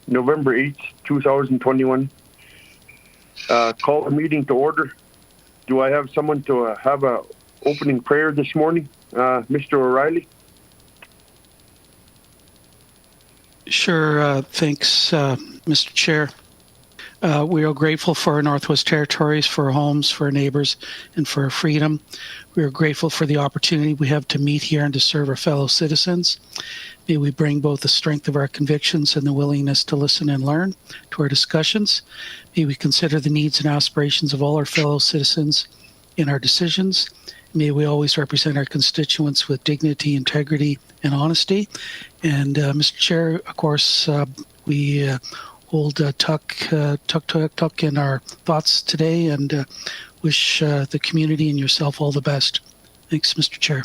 November 8th, 2021. Call the meeting to order. Do I have someone to have a opening prayer this morning? Mr. O'Reilly? Sure. Thanks, Mr. Chair. We are grateful for our Northwest Territories, for our homes, for our neighbours, and for our freedom. We are grateful for the opportunity we have to meet here and to serve our fellow citizens. May we bring both the strength of our convictions and the willingness to listen and learn to our discussions. May we consider the needs and aspirations of all our fellow citizens in our decisions. May we always represent our constituents with dignity, integrity, and honesty. And Mr. Chair, of course, we hold Tuck in our thoughts today and wish the community and yourself all the best. Thanks, Mr. Chair.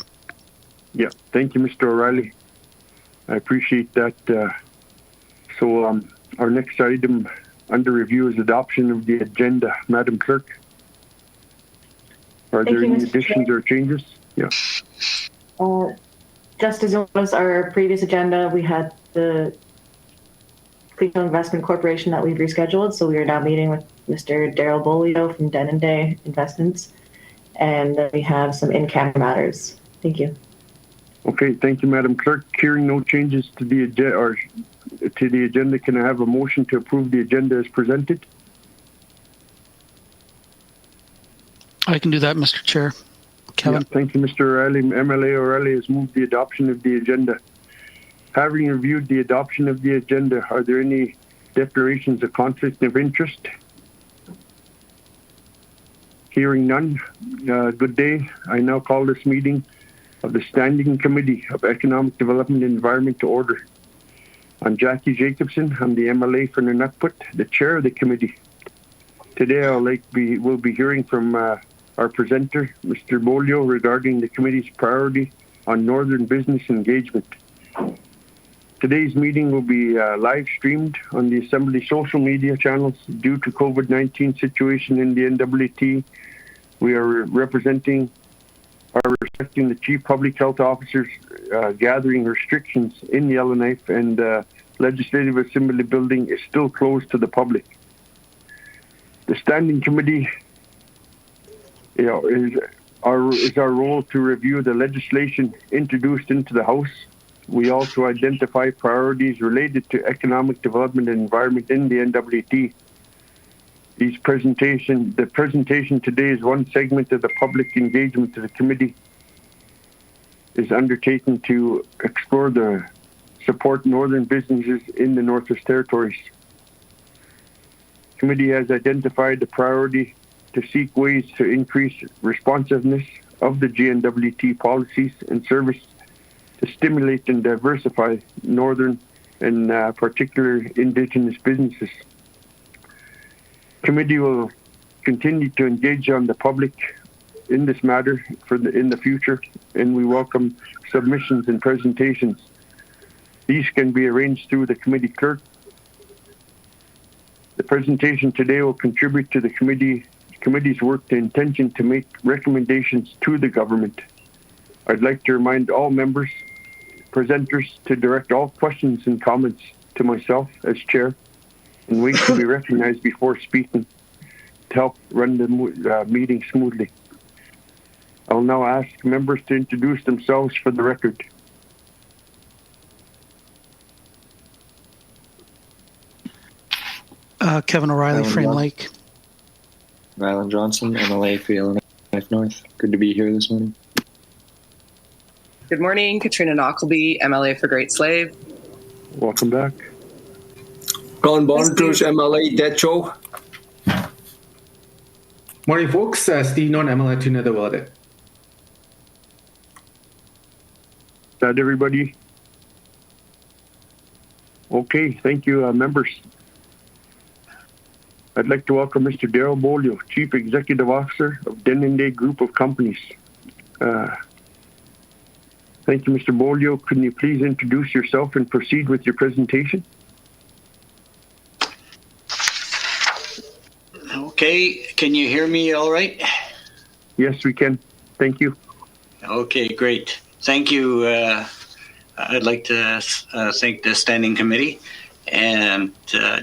Yeah, thank you, Mr. O'Reilly. I appreciate that. So our next item under review is adoption of the agenda. Madam Clerk, are there any additions or changes? Yeah. Just as was our previous agenda, we had the Cleveland Investment Corporation that we've rescheduled. So we are now meeting with Mr. Darrel Beaulieu from Denendeh Investments, and we have some in-camera matters. Thank you. Okay, thank you, Madam Clerk. Hearing no changes to the agenda, can I have a motion to approve the agenda as presented? I can do that, Mr. Chair. Kevin. Yeah, thank you, Mr. O'Reilly. MLA O'Reilly has moved the adoption of the agenda. Having reviewed the adoption of the agenda, are there any declarations of conflict of interest? Hearing none. Good day. I now call this meeting of the Standing Committee of Economic Development and Environment to order. I'm Jackie Jacobson. I'm the MLA for Nunukput, the chair of the committee. Today we'll be hearing from our presenter, Mr. Boglio, regarding the committee's priority on Northern business engagement. Today's meeting will be live streamed on the Assembly social media channels due to COVID-19 situation in the NWT. We are respecting the Chief Public Health Officer's gathering restrictions in the Yellowknife, and Legislative Assembly building is still closed to the public. The Standing Committee is our role to review the legislation introduced into the House. We also identify priorities related to economic development and environment in the NWT. The presentation today is one segment of the public engagement that the committee is undertaking to explore the support Northern businesses in the Northwest Territories. The committee has identified the priority to seek ways to increase responsiveness of the GNWT policies and service to stimulate and diversify Northern and particular Indigenous businesses. Committee will continue to engage on the public in this matter in the future, and we welcome submissions and presentations. These can be arranged through the committee clerk. The presentation today will contribute to the committee's work, the intention to make recommendations to the government. I'd like to remind all members, presenters, to direct all questions and comments to myself as chair, and wait to be recognized before speaking to help run the meeting smoothly. I'll now ask members to introduce themselves for the record. Kevin O'Reilly, Frame Lake. Rylan Johnson, MLA for Yellowknife North. Good to be here this morning. Good morning, Katrina Knockleby, MLA for Great Slave. Welcome back. Colin Bontrus, MLA Decho. Morning, folks. Steve Non, MLA Tuna the World. Is that everybody? Okay, thank you, members. I'd like to welcome Mr. Darrel Beaulieu, Chief Executive Officer of Denendeh Group of Companies. Thank you, Mr. Boglio. Can you please introduce yourself and proceed with your presentation? Okay, can you hear me all right? Yes, we can. Thank you. Okay, great. Thank you. I'd like to thank the Standing Committee and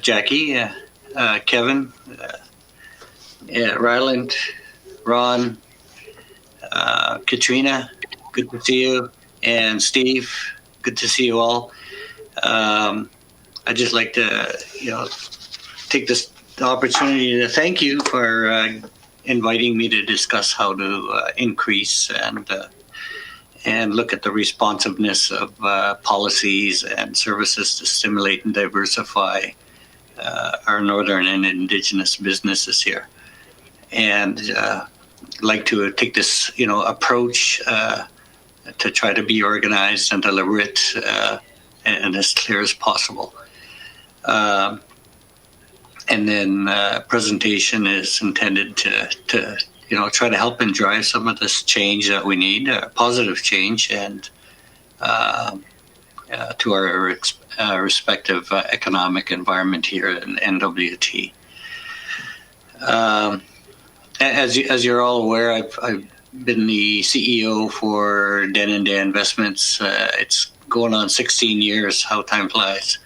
Jackie, Kevin, Ryland, Ron, Katrina, good to see you, and Steve, good to see you all. I'd just like to, take this opportunity to thank you for inviting me to discuss how to increase and look at the responsiveness of policies and services to stimulate and diversify our northern and Indigenous businesses here. And like to take this, approach to try to be organized and deliberate and as clear as possible. And then presentation is intended to try to help and drive some of this change that we need, positive change, and to our respective economic environment here in NWT. As you're all aware, I've been the CEO for Denendeh Investments. It's going on 16 years. How time flies.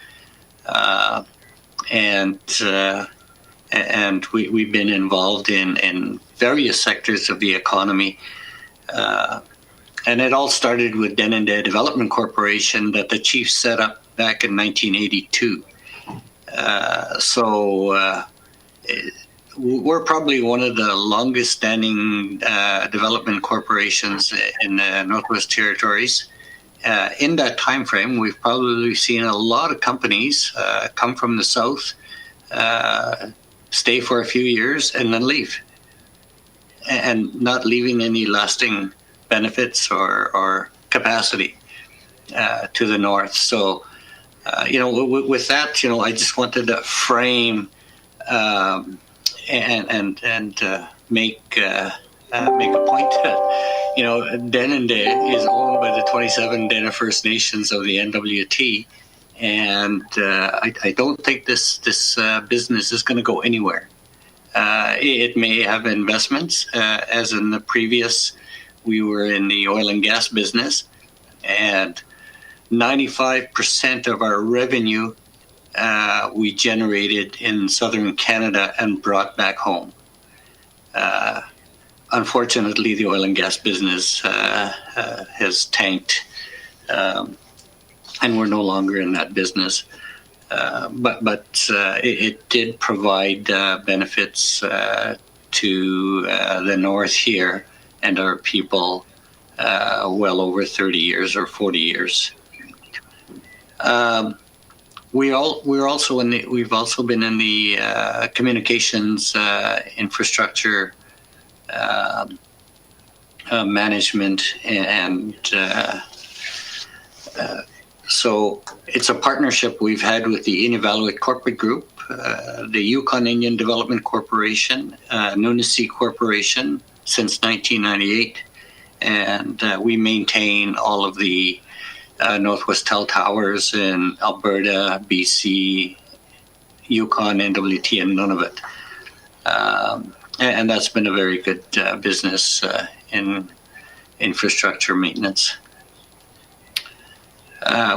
And we've been involved in various sectors of the economy. And it all started with Denendeh Development Corporation that the chief set up back in 1982. We're probably one of the longest standing development corporations in the Northwest Territories. In that time frame, we've probably seen a lot of companies come from the south, stay for a few years, and then leave, and not leaving any lasting benefits or capacity to the north. So, with that, I just wanted to frame and make a point that, Denendeh is owned by the 27 Denendeh First Nations of the NWT, and I don't think this business is going to go anywhere. It may have investments, as in the previous, we were in the oil and gas business, and 95% of our revenue we generated in southern Canada and brought back home. Unfortunately, the oil and gas business has tanked, and we're no longer in that business. But it did provide benefits to the north here and our people well over 30 years or 40 years. We've also been in the communications infrastructure management, and so it's a partnership we've had with the Inuvialuit Corporate Group, the Yukon Indian Development Corporation, Nunisi Corporation since 1998, and we maintain all of the Northwest Tel Towers in Alberta, BC, Yukon, NWT, and Nunavut. And that's been a very good business in infrastructure maintenance.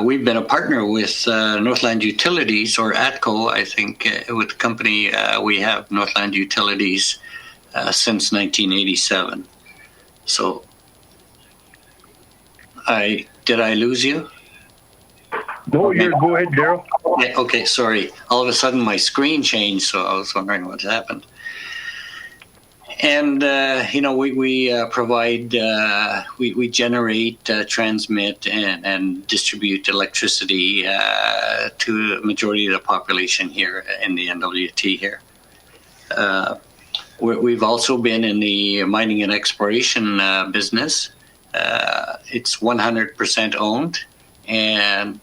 We've been a partner with Northland Utilities, or ATCO, I think, with the company we have, Northland Utilities, since 1987. So, did I lose you? No, here, go ahead, Darrel. Okay, sorry. All of a sudden my screen changed, so I was wondering what happened. And, we provide, we generate, transmit, and distribute electricity to the majority of the population here in the NWT here. We've also been in the mining and exploration business. It's 100% owned, and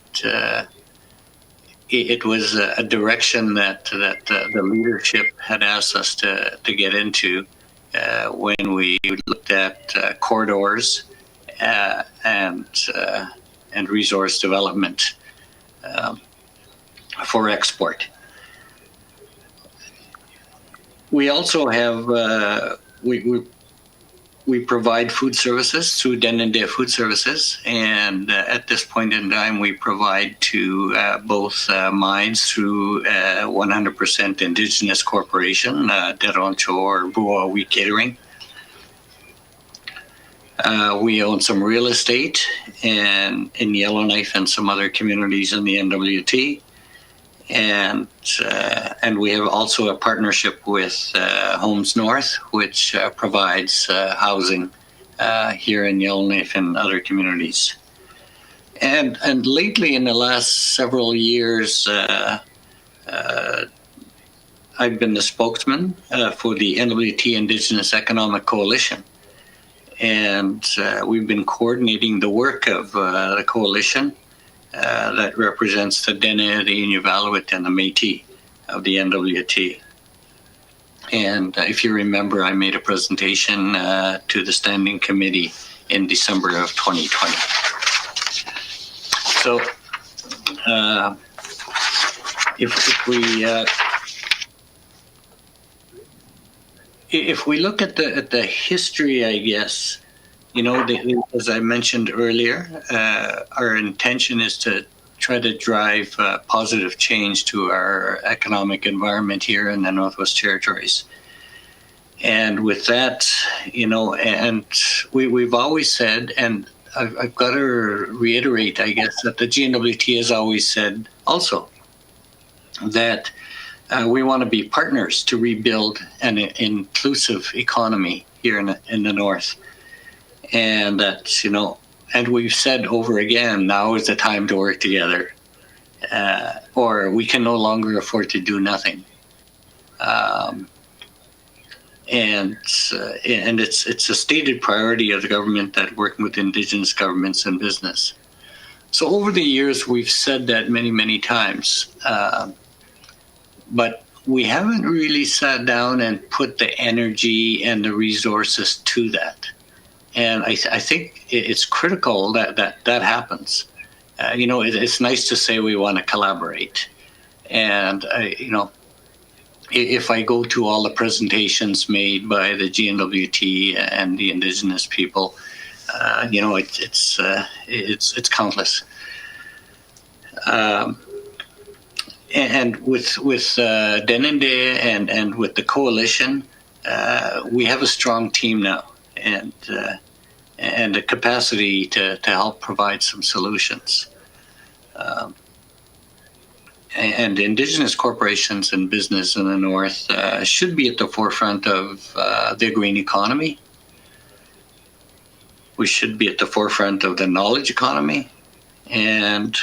it was a direction that the leadership had asked us to get into when we looked at corridors and resource development for export. We also have we we provide food services through Denendeh Food Services, and at this point in time, we provide to both mines through 100% Indigenous Corporation, Deroncho or Bua Wheat Catering. We own some real estate in Yellowknife and some other communities in the NWT. And we have also a partnership with Homes North, which provides housing here in Yellowknife and other communities. And lately, in the last several years, I've been the spokesman for the NWT Indigenous Economic Coalition. And we've been coordinating the work of the coalition that represents the Denendeh, the Inuvialuit, and the Métis of the NWT. And if you remember, I made a presentation to the Standing Committee in December of 2020. So if we look at the history, I guess, you know, as I mentioned earlier, our intention is to try to drive positive change to our economic environment here in the Northwest Territories. And with that, you know, and we've always said, and I've got to reiterate, I guess, that the GNWT has always said also that we want to be partners to rebuild an inclusive economy here in the North. And that, you know, and we've said over again, now is the time to work together, or we can no longer afford to do nothing. And it's a stated priority of the government that working with Indigenous governments and business. So over the years, we've said that many, many times, but we haven't really sat down and put the energy and the resources to that. And I think it's critical that happens. You know, it's nice to say we want to collaborate. And, you know, if I go to all the presentations made by the GNWT and the Indigenous people, you know, it's countless. And with Denendeh and with the coalition, we have a strong team now, and a capacity to help provide some solutions. And Indigenous corporations and business in the North should be at the forefront of the green economy. We should be at the forefront of the knowledge economy and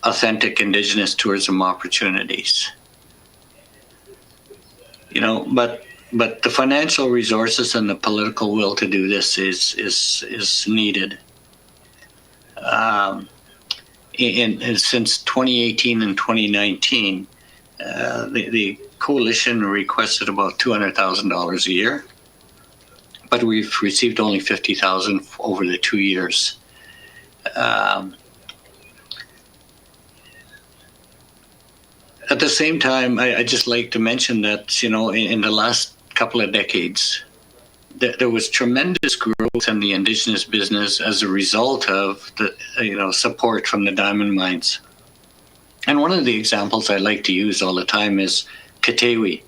authentic Indigenous tourism opportunities. You know, but the financial resources and the political will to do this is needed. Since 2018 and 2019, the coalition requested about $200,000 a year, but we've received only $50,000 over the 2 years. At the same time, I just like to mention that, you know, in the last couple of decades, there was tremendous growth in the Indigenous business as a result of the, you know, support from the diamond mines. And one of the examples I like to use all the time is Katewi.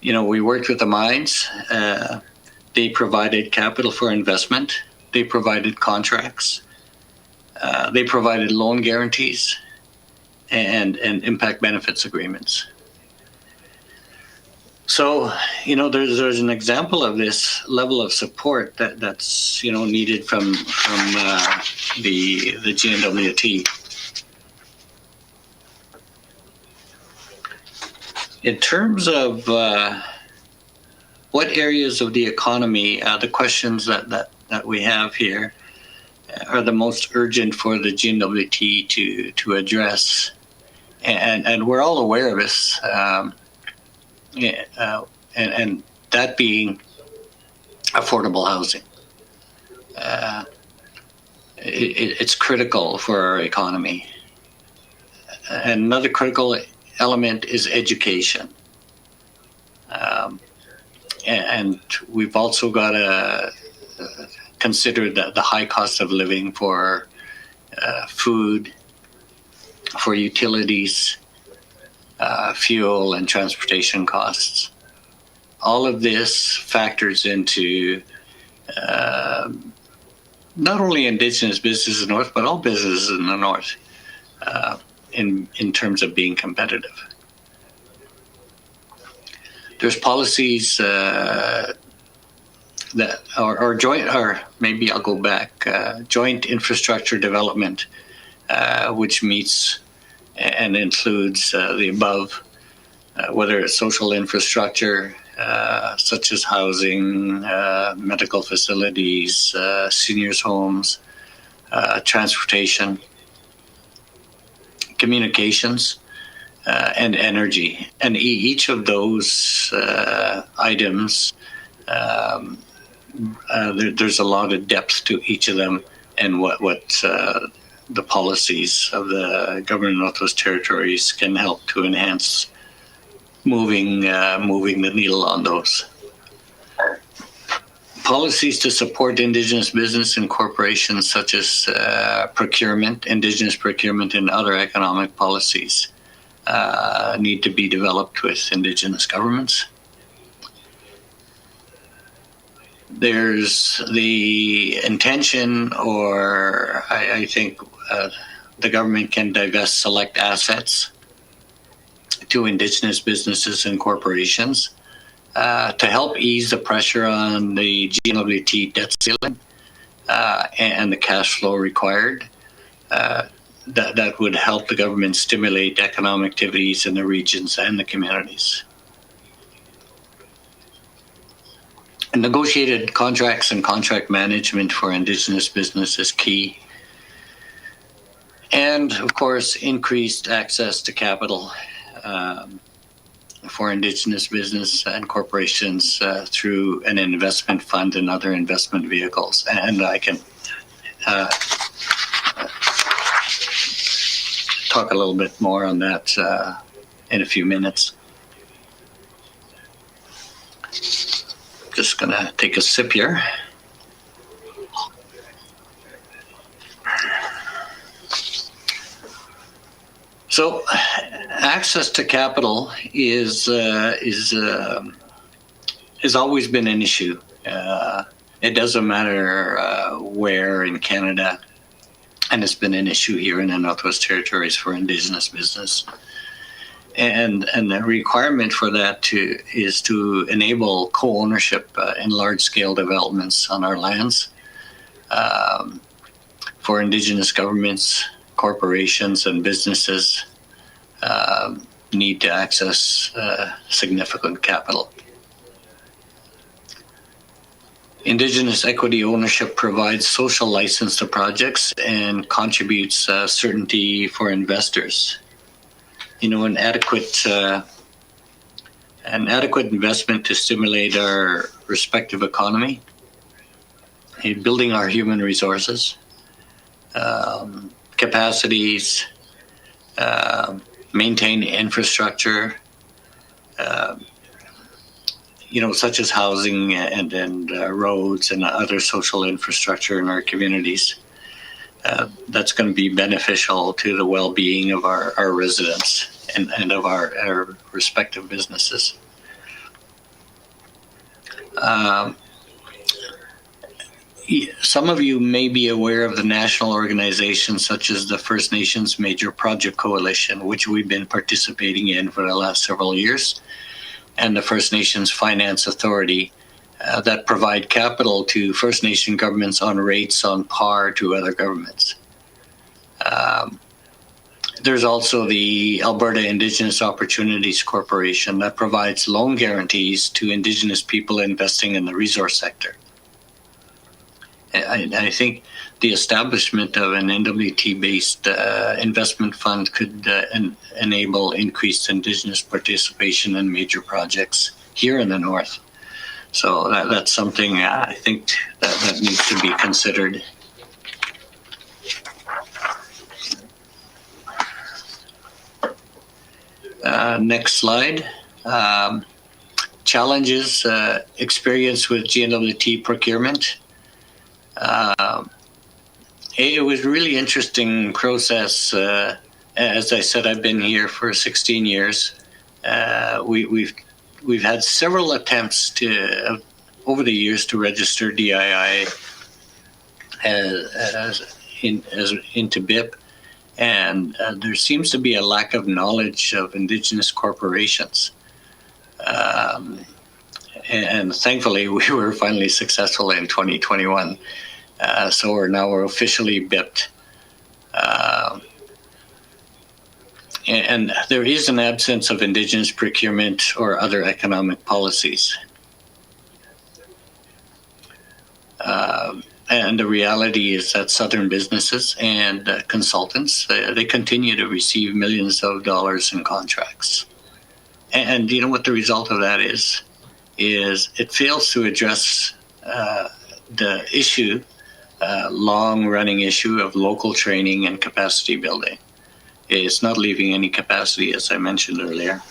You know, we worked with the mines. They provided capital for investment. They provided contracts. They provided loan guarantees and impact benefits agreements. So, you know, there's an example of this level of support that's, you know, needed from the GNWT. In terms of what areas of the economy, the questions that we have here are the most urgent for the GNWT to address, and we're all aware of this. And that being affordable housing. It's critical for our economy. Another critical element is education. and we've also got to consider the high cost of living for food, for utilities, fuel, and transportation costs. All of this factors into not only Indigenous businesses in the North, but all businesses in the North in terms of being competitive. There's policies that are joint, or maybe I'll go back, joint infrastructure development, which meets and includes the above, whether it's social infrastructure, such as housing, medical facilities, seniors' homes, transportation, communications, and energy. And each of those items, there's a lot of depth to each of them, and what the policies of the Government of Northwest Territories can help to enhance moving the needle on those. Policies to support Indigenous business and corporations, such as procurement, Indigenous procurement, and other economic policies need to be developed with Indigenous governments. There's the intention, or I think the government can divest select assets to Indigenous businesses and corporations to help ease the pressure on the GNWT debt ceiling and the cash flow required. That would help the government stimulate economic activities in the regions and the communities. And negotiated contracts and contract management for Indigenous business is key. And of course, increased access to capital for Indigenous business and corporations through an investment fund and other investment vehicles. And I can talk a little bit more on that in a few minutes. Just gonna take a sip here. So, access to capital is has always been an issue. It doesn't matter where in Canada, and it's been an issue here in the Northwest Territories for Indigenous business. And the requirement for that is to enable co-ownership in large-scale developments on our lands for Indigenous governments, corporations, and businesses need to access significant capital. Indigenous equity ownership provides social license to projects and contributes certainty for investors. You know, an adequate investment to stimulate our respective economy, building our human resources, capacities, maintain infrastructure, such as housing and roads and other social infrastructure in our communities. That's going to be beneficial to the well-being of our residents and of our respective businesses. Some of you may be aware of the national organizations such as the First Nations Major Project Coalition, which we've been participating in for the last several years, and the First Nations Finance Authority that provide capital to First Nation governments on rates on par to other governments. There's also the Alberta Indigenous Opportunities Corporation that provides loan guarantees to Indigenous people investing in the resource sector. I think the establishment of an NWT-based investment fund could enable increased Indigenous participation in major projects here in the North. So that's something I think that needs to be considered. Next slide. challenges experienced with GNWT Procurement. It was really interesting process. As I said, I've been here for 16 years. We've had several attempts over the years to register DII into BIP, and there seems to be a lack of knowledge of Indigenous corporations. And thankfully, we were finally successful in 2021. So we're officially BIP'd. And there is an absence of Indigenous procurement or other economic policies. And the reality is that Southern businesses and consultants, they continue to receive millions of dollars in contracts. And you know what the result of that is it fails to address the issue, long-running issue of local training and capacity building. It's not leaving any capacity, as I mentioned earlier.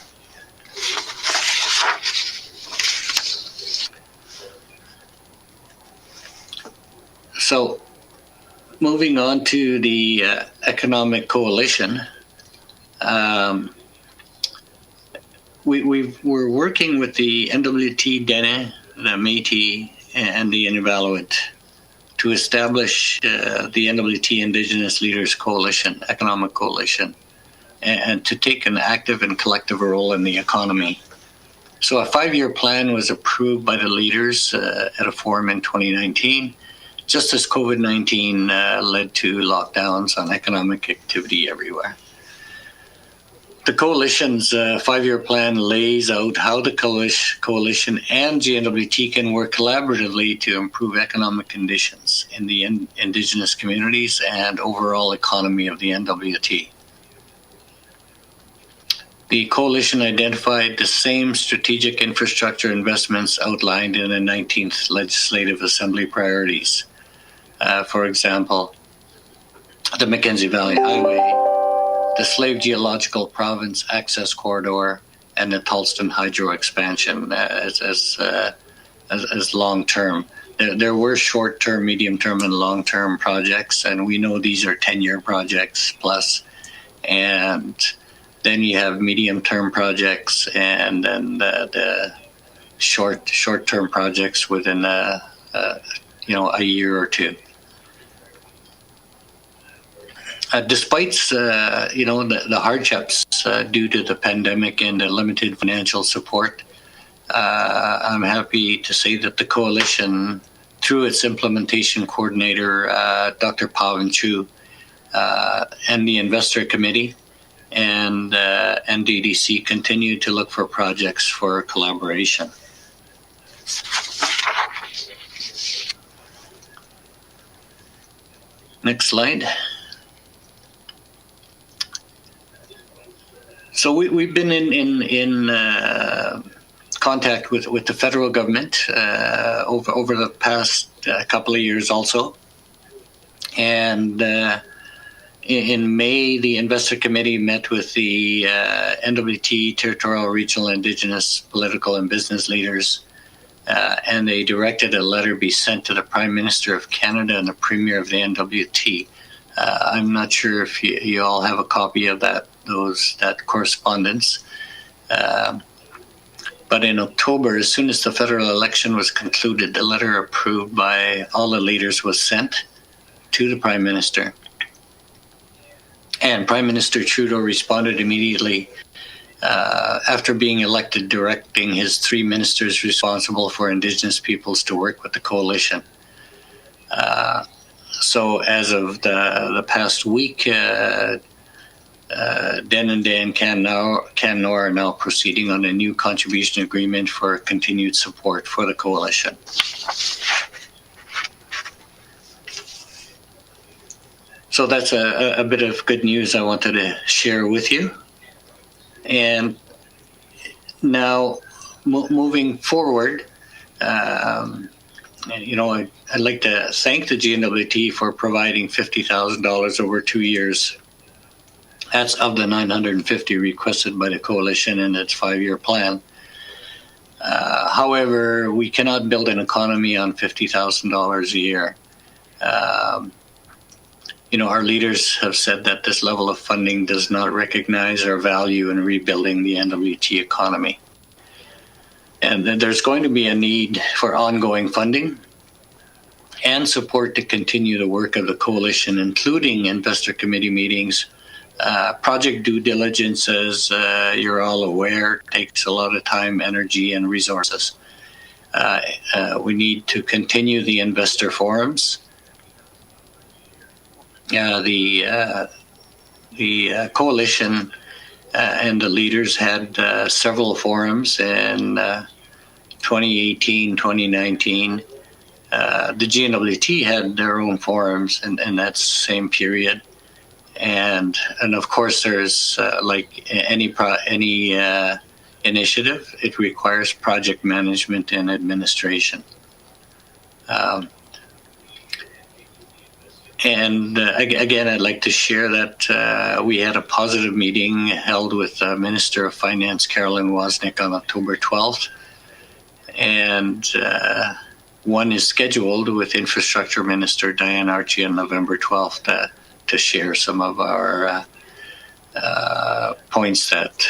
So, moving on to the economic coalition, we're working with the NWT Dene, the Métis, and the Inuvialuit to establish the NWT Indigenous Leaders Coalition, Economic Coalition, and to take an active and collective role in the economy. So a 5-year plan was approved by the leaders at a forum in 2019, just as COVID-19 led to lockdowns on economic activity everywhere. The coalition's 5-year plan lays out how the coalition and GNWT can work collaboratively to improve economic conditions in the Indigenous communities and overall economy of the NWT. The coalition identified the same strategic infrastructure investments outlined in the 19th Legislative Assembly priorities. For example, the Mackenzie Valley Highway, the Slave Geological Province Access Corridor, and the Tolston Hydro expansion as long-term. There were short-term, medium-term, and long-term projects, and we know these are 10-year projects plus. And then you have medium-term projects, and then the short-term projects within a year or two. Despite the hardships due to the pandemic and the limited financial support, I'm happy to say that the coalition, through its implementation coordinator, Dr. Pavan Chu, and the investor committee and NDDC, continue to look for projects for collaboration. Next slide. So we've been in contact with the federal government over the past couple of years also. And in May, the Investor Committee met with the NWT Territorial Regional Indigenous political and business leaders, and they directed a letter be sent to the Prime Minister of Canada and the Premier of the NWT. I'm not sure if you all have a copy of that correspondence. But in October, as soon as the federal election was concluded, the letter approved by all the leaders was sent to the Prime Minister. And Prime Minister Trudeau responded immediately after being elected, directing his 3 ministers responsible for Indigenous peoples to work with the coalition. So as of the past week, Denendeh and Cannoir are now proceeding on a new contribution agreement for continued support for the coalition. So that's a bit of good news I wanted to share with you. And now, moving forward, I'd like to thank the GNWT for providing $50,000 over 2 years. That's of the $950 requested by the coalition in its 5-year plan. However, we cannot build an economy on $50,000 a year. Our leaders have said that this level of funding does not recognize our value in rebuilding the NWT economy. And there's going to be a need for ongoing funding and support to continue the work of the coalition, including investor committee meetings. Project due diligence, as you're all aware, takes a lot of time, energy, and resources. We need to continue the investor forums. The coalition and the leaders had several forums in 2018, 2019. The GNWT had their own forums in that same period. And of course, there's like any initiative, it requires project management and administration. And again, I'd like to share that we had a positive meeting held with Minister of Finance Carolyn Wozniak on October 12th. And one is scheduled with Infrastructure Minister Diane Archie on November 12th to share some of our points that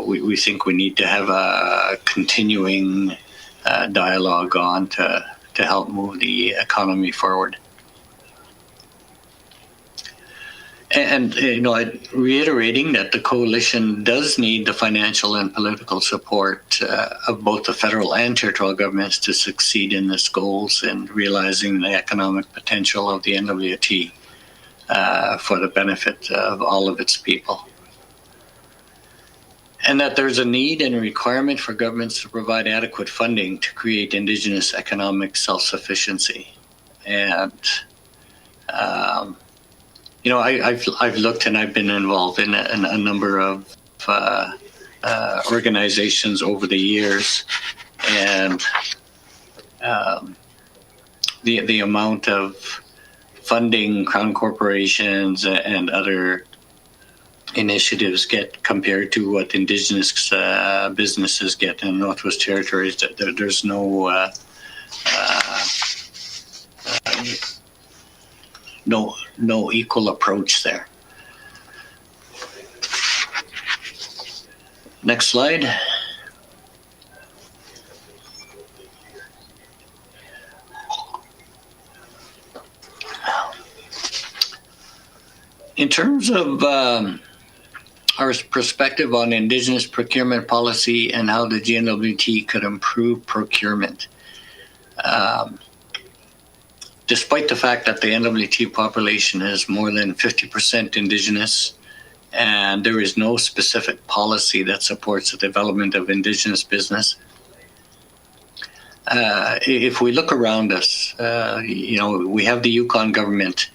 we think we need to have a continuing dialogue on to help move the economy forward. And, reiterating that the coalition does need the financial and political support of both the federal and territorial governments to succeed in its goals and realizing the economic potential of the NWT for the benefit of all of its people. And that there's a need and a requirement for governments to provide adequate funding to create Indigenous economic self-sufficiency. And I've looked and I've been involved in a number of organizations over the years, and the amount of funding Crown corporations and other initiatives get compared to what Indigenous businesses get in Northwest Territories, there's no equal approach there. Next slide. In terms of our perspective on Indigenous procurement policy and how the GNWT could improve procurement, despite the fact that the NWT population is more than 50% Indigenous, and there is no specific policy that supports the development of Indigenous business, if we look around us, we have the Yukon government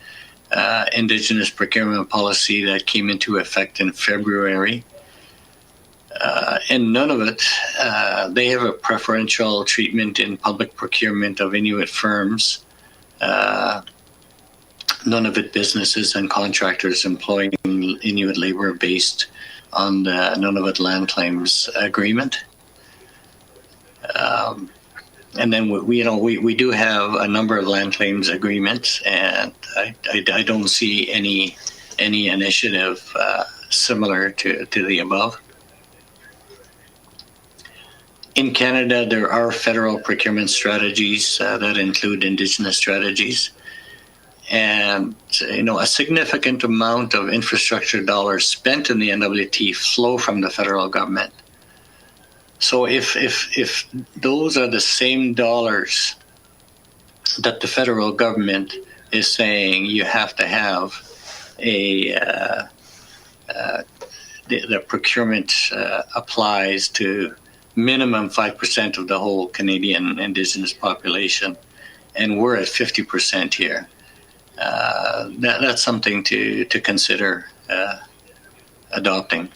Indigenous procurement policy that came into effect in February. And none of it, they have a preferential treatment in public procurement of Inuit firms. None of it businesses and contractors employing Inuit labor based on the Nunavut Land Claims Agreement. And then we do have a number of land claims agreements, and I don't see any initiative similar to the above. In Canada, there are federal procurement strategies that include Indigenous strategies. And, a significant amount of infrastructure dollars spent in the NWT flow from the federal government. So if those are the same dollars that the federal government is saying you have to have the procurement applies to minimum 5% of the whole Canadian Indigenous population, and we're at 50% here. That's something to consider adopting.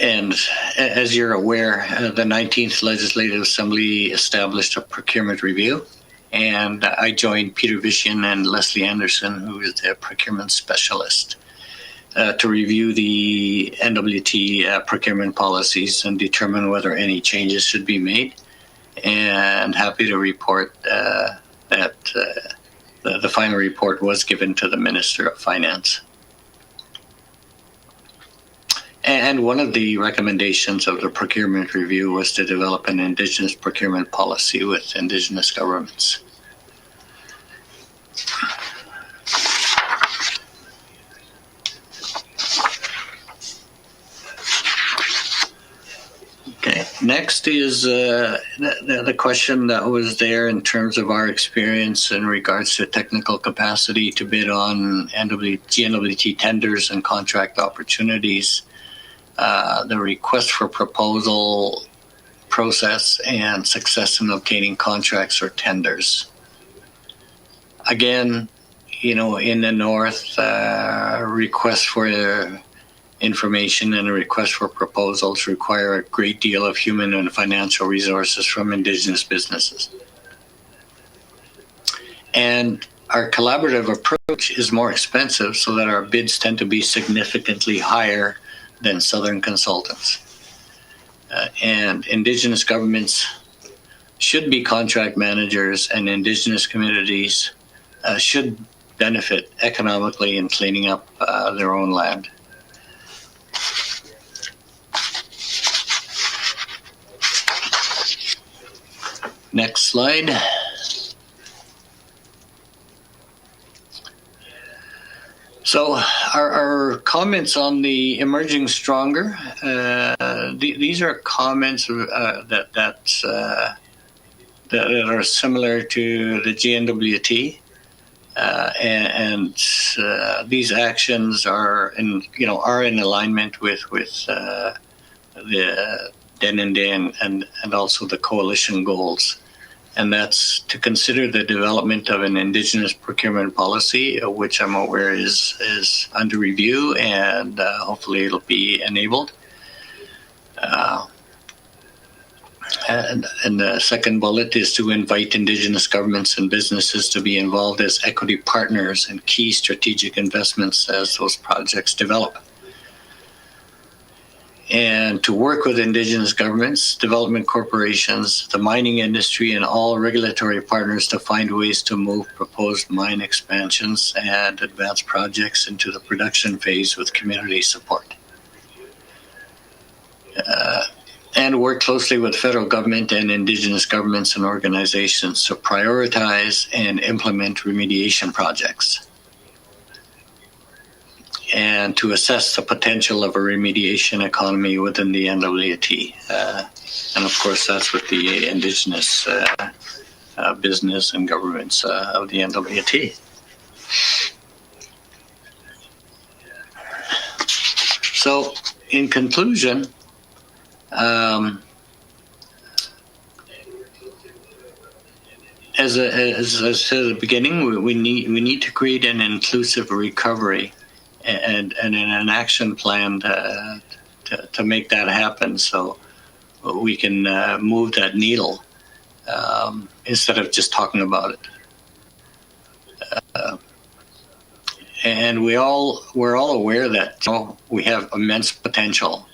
And as you're aware, the 19th Legislative Assembly established a procurement review, and I joined Peter Vishian and Leslie Anderson, who is the procurement specialist. to review the NWT procurement policies and determine whether any changes should be made. And happy to report that the final report was given to the Minister of Finance. And one of the recommendations of the procurement review was to develop an Indigenous procurement policy with Indigenous governments. Okay, next is the question that was there in terms of our experience in regards to technical capacity to bid on GNWT tenders and contract opportunities, the request for proposal process, and success in obtaining contracts or tenders. Again, in the North, requests for information and a request for proposals require a great deal of human and financial resources from Indigenous businesses. And our collaborative approach is more expensive, so that our bids tend to be significantly higher than Southern consultants. And Indigenous governments should be contract managers, and Indigenous communities should benefit economically in cleaning up their own land. Next slide. So our comments on the emerging stronger, these are comments that are similar to the GNWT, and these actions are in alignment with the Denendeh and also the coalition goals. And that's to consider the development of an Indigenous procurement policy, which I'm aware is under review, and hopefully it'll be enabled. And the second bullet is to invite Indigenous governments and businesses to be involved as equity partners in key strategic investments as those projects develop. And to work with Indigenous governments, development corporations, the mining industry, and all regulatory partners to find ways to move proposed mine expansions and advanced projects into the production phase with community support. And work closely with federal government and Indigenous governments and organizations to prioritize and implement remediation projects, and to assess the potential of a remediation economy within the NWT. And of course, that's with the Indigenous business and governments of the NWT. So, in conclusion, as I said at the beginning, we need to create an inclusive recovery and an action plan to make that happen, so we can move that needle instead of just talking about it. And we're all aware that we have immense potential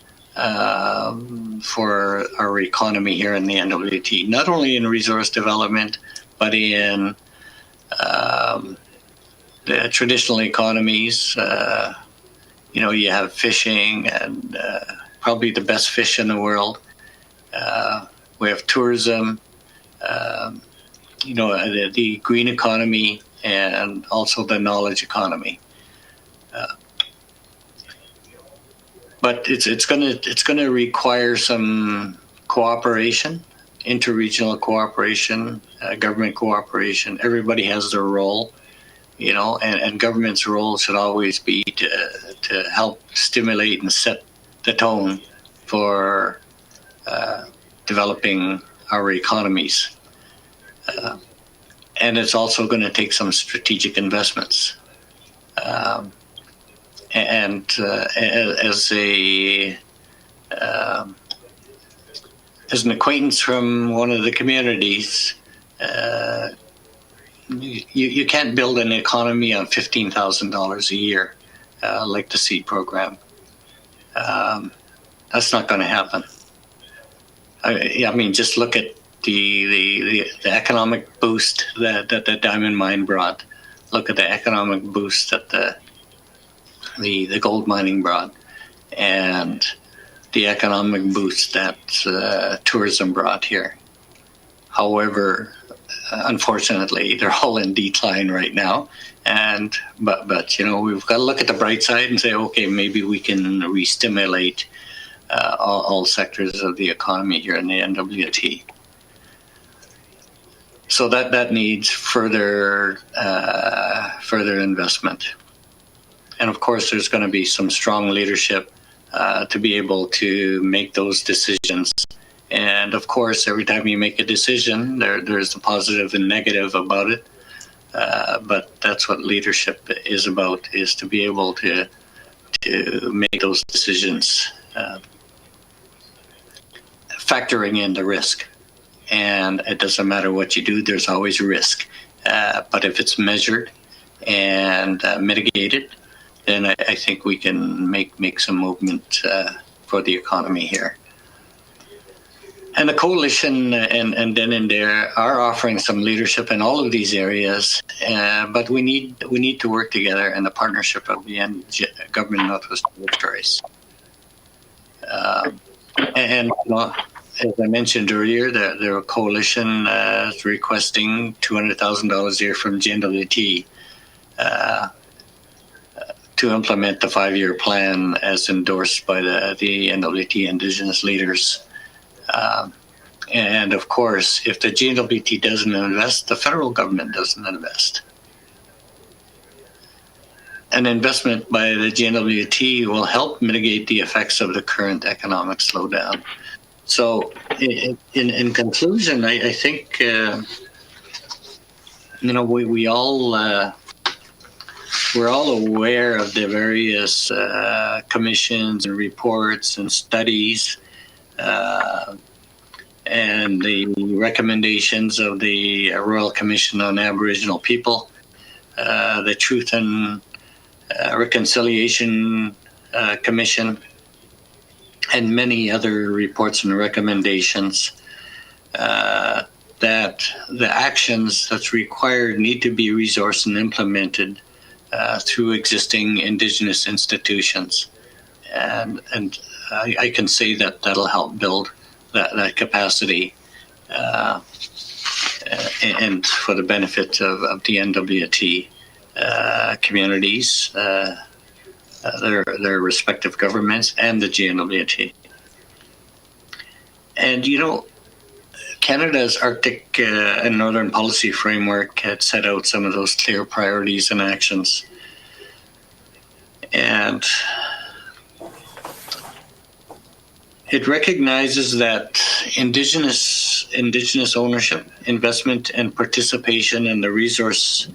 for our economy here in the NWT, not only in resource development, but in the traditional economies. You have fishing, and probably the best fish in the world. We have tourism, the green economy, and also the knowledge economy. But it's going to require some cooperation, interregional cooperation, government cooperation. Everybody has their role, and government's role should always be to help stimulate and set the tone for developing our economies. And it's also going to take some strategic investments. And as an acquaintance from one of the communities, you can't build an economy on $15,000 a year. like the seed program. That's not going to happen. I mean, just look at the economic boost that the diamond mine brought. Look at the economic boost that the gold mining brought, and the economic boost that tourism brought here. However, unfortunately, they're all in decline right now. And but you know, we've got to look at the bright side and say, okay, maybe we can re-stimulate all sectors of the economy here in the NWT. So that needs further investment. And of course, there's going to be some strong leadership to be able to make those decisions. And of course, every time you make a decision, there's the positive and negative about it. But that's what leadership is about, is to be able to make those decisions, factoring in the risk. And it doesn't matter what you do, there's always risk. But if it's measured and mitigated, then I think we can make some movement for the economy here. And the coalition and Denendeh are offering some leadership in all of these areas, but we need to work together in the partnership of the government of Northwest Territories. And as I mentioned earlier, the coalition is requesting $200,000 a year from GNWT to implement the 5-year plan as endorsed by the NWT Indigenous leaders. And of course, if the GNWT doesn't invest, the federal government doesn't invest. An investment by the GNWT will help mitigate the effects of the current economic slowdown. So in conclusion, I think, we all, we're all aware of the various commissions and reports and studies and the recommendations of the Royal Commission on Aboriginal People, the Truth and Reconciliation Commission, and many other reports and recommendations that the actions that's required need to be resourced and implemented through existing Indigenous institutions. And I can say that that'll help build that capacity and for the benefit of the NWT communities, their respective governments, and the GNWT. And, Canada's Arctic and Northern Policy Framework had set out some of those clear priorities and actions. And it recognizes that Indigenous ownership, investment, and participation in the resource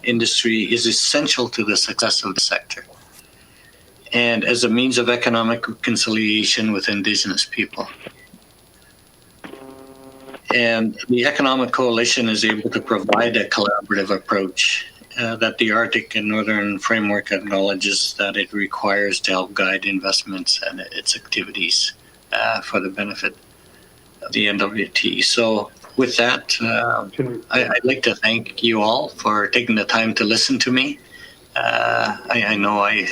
industry is essential to the success of the sector, and as a means of economic reconciliation with Indigenous people. And the Economic Coalition is able to provide a collaborative approach that the Arctic and Northern Framework acknowledges that it requires to help guide investments and its activities for the benefit of the NWT. So with that, I'd like to thank you all for taking the time to listen to me. I know I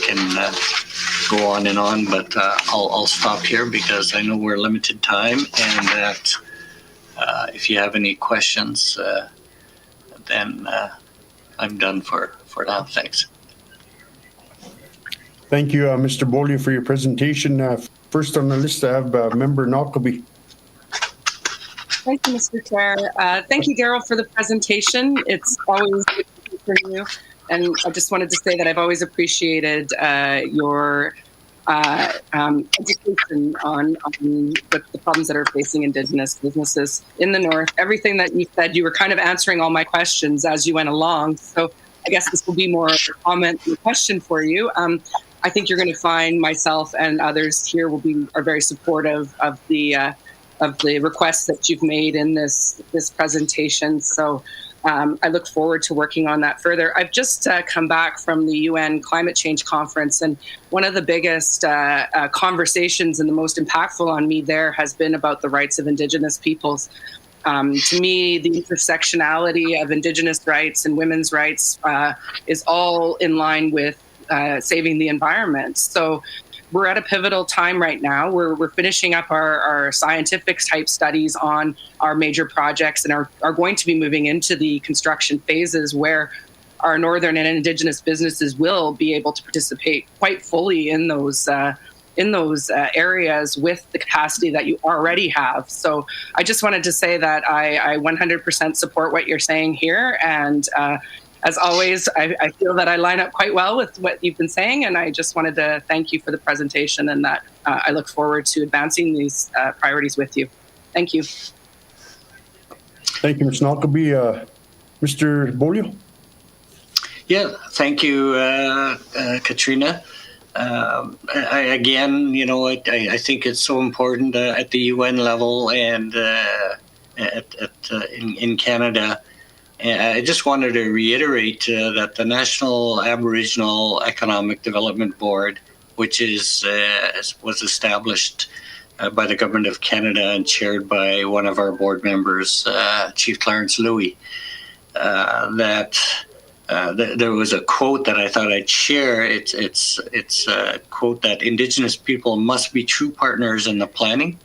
can go on and on, but I'll stop here because I know we're limited time, and that if you have any questions, then I'm done for now. Thanks. Thank you, Mr. Beaulieu, for your presentation. First on the list, I have Member Knockleby. Thank you, Mr. Chair. Thank you, Darrel, for the presentation. It's always good to hear from you. And I just wanted to say that I've always appreciated your education on the problems that are facing Indigenous businesses in the North. Everything that you said, you were kind of answering all my questions as you went along. So I guess this will be more of a comment than a question for you. I think you're going to find myself and others here are very supportive of the requests that you've made in this presentation. So I look forward to working on that further. I've just come back from the UN Climate Change Conference, and one of the biggest conversations and the most impactful on me there has been about the rights of Indigenous peoples. To me, the intersectionality of Indigenous rights and women's rights is all in line with saving the environment. So we're at a pivotal time right now. We're finishing up our scientific type studies on our major projects and are going to be moving into the construction phases where our Northern and Indigenous businesses will be able to participate quite fully in those areas with the capacity that you already have. So I just wanted to say that I 100% support what you're saying here. And as always, I feel that I line up quite well with what you've been saying. And I just wanted to thank you for the presentation and that I look forward to advancing these priorities with you. Thank you. Thank you, Ms. Nalkaby. Mr. Boglio? Yeah, thank you, Katrina. I think it's so important at the UN level and in Canada. I just wanted to reiterate that the National Aboriginal Economic Development Board, which was established by the Government of Canada and chaired by one of our board members, Chief Clarence Louie, there was a quote that I thought I'd share. It's a quote that Indigenous people must be true partners in the planning,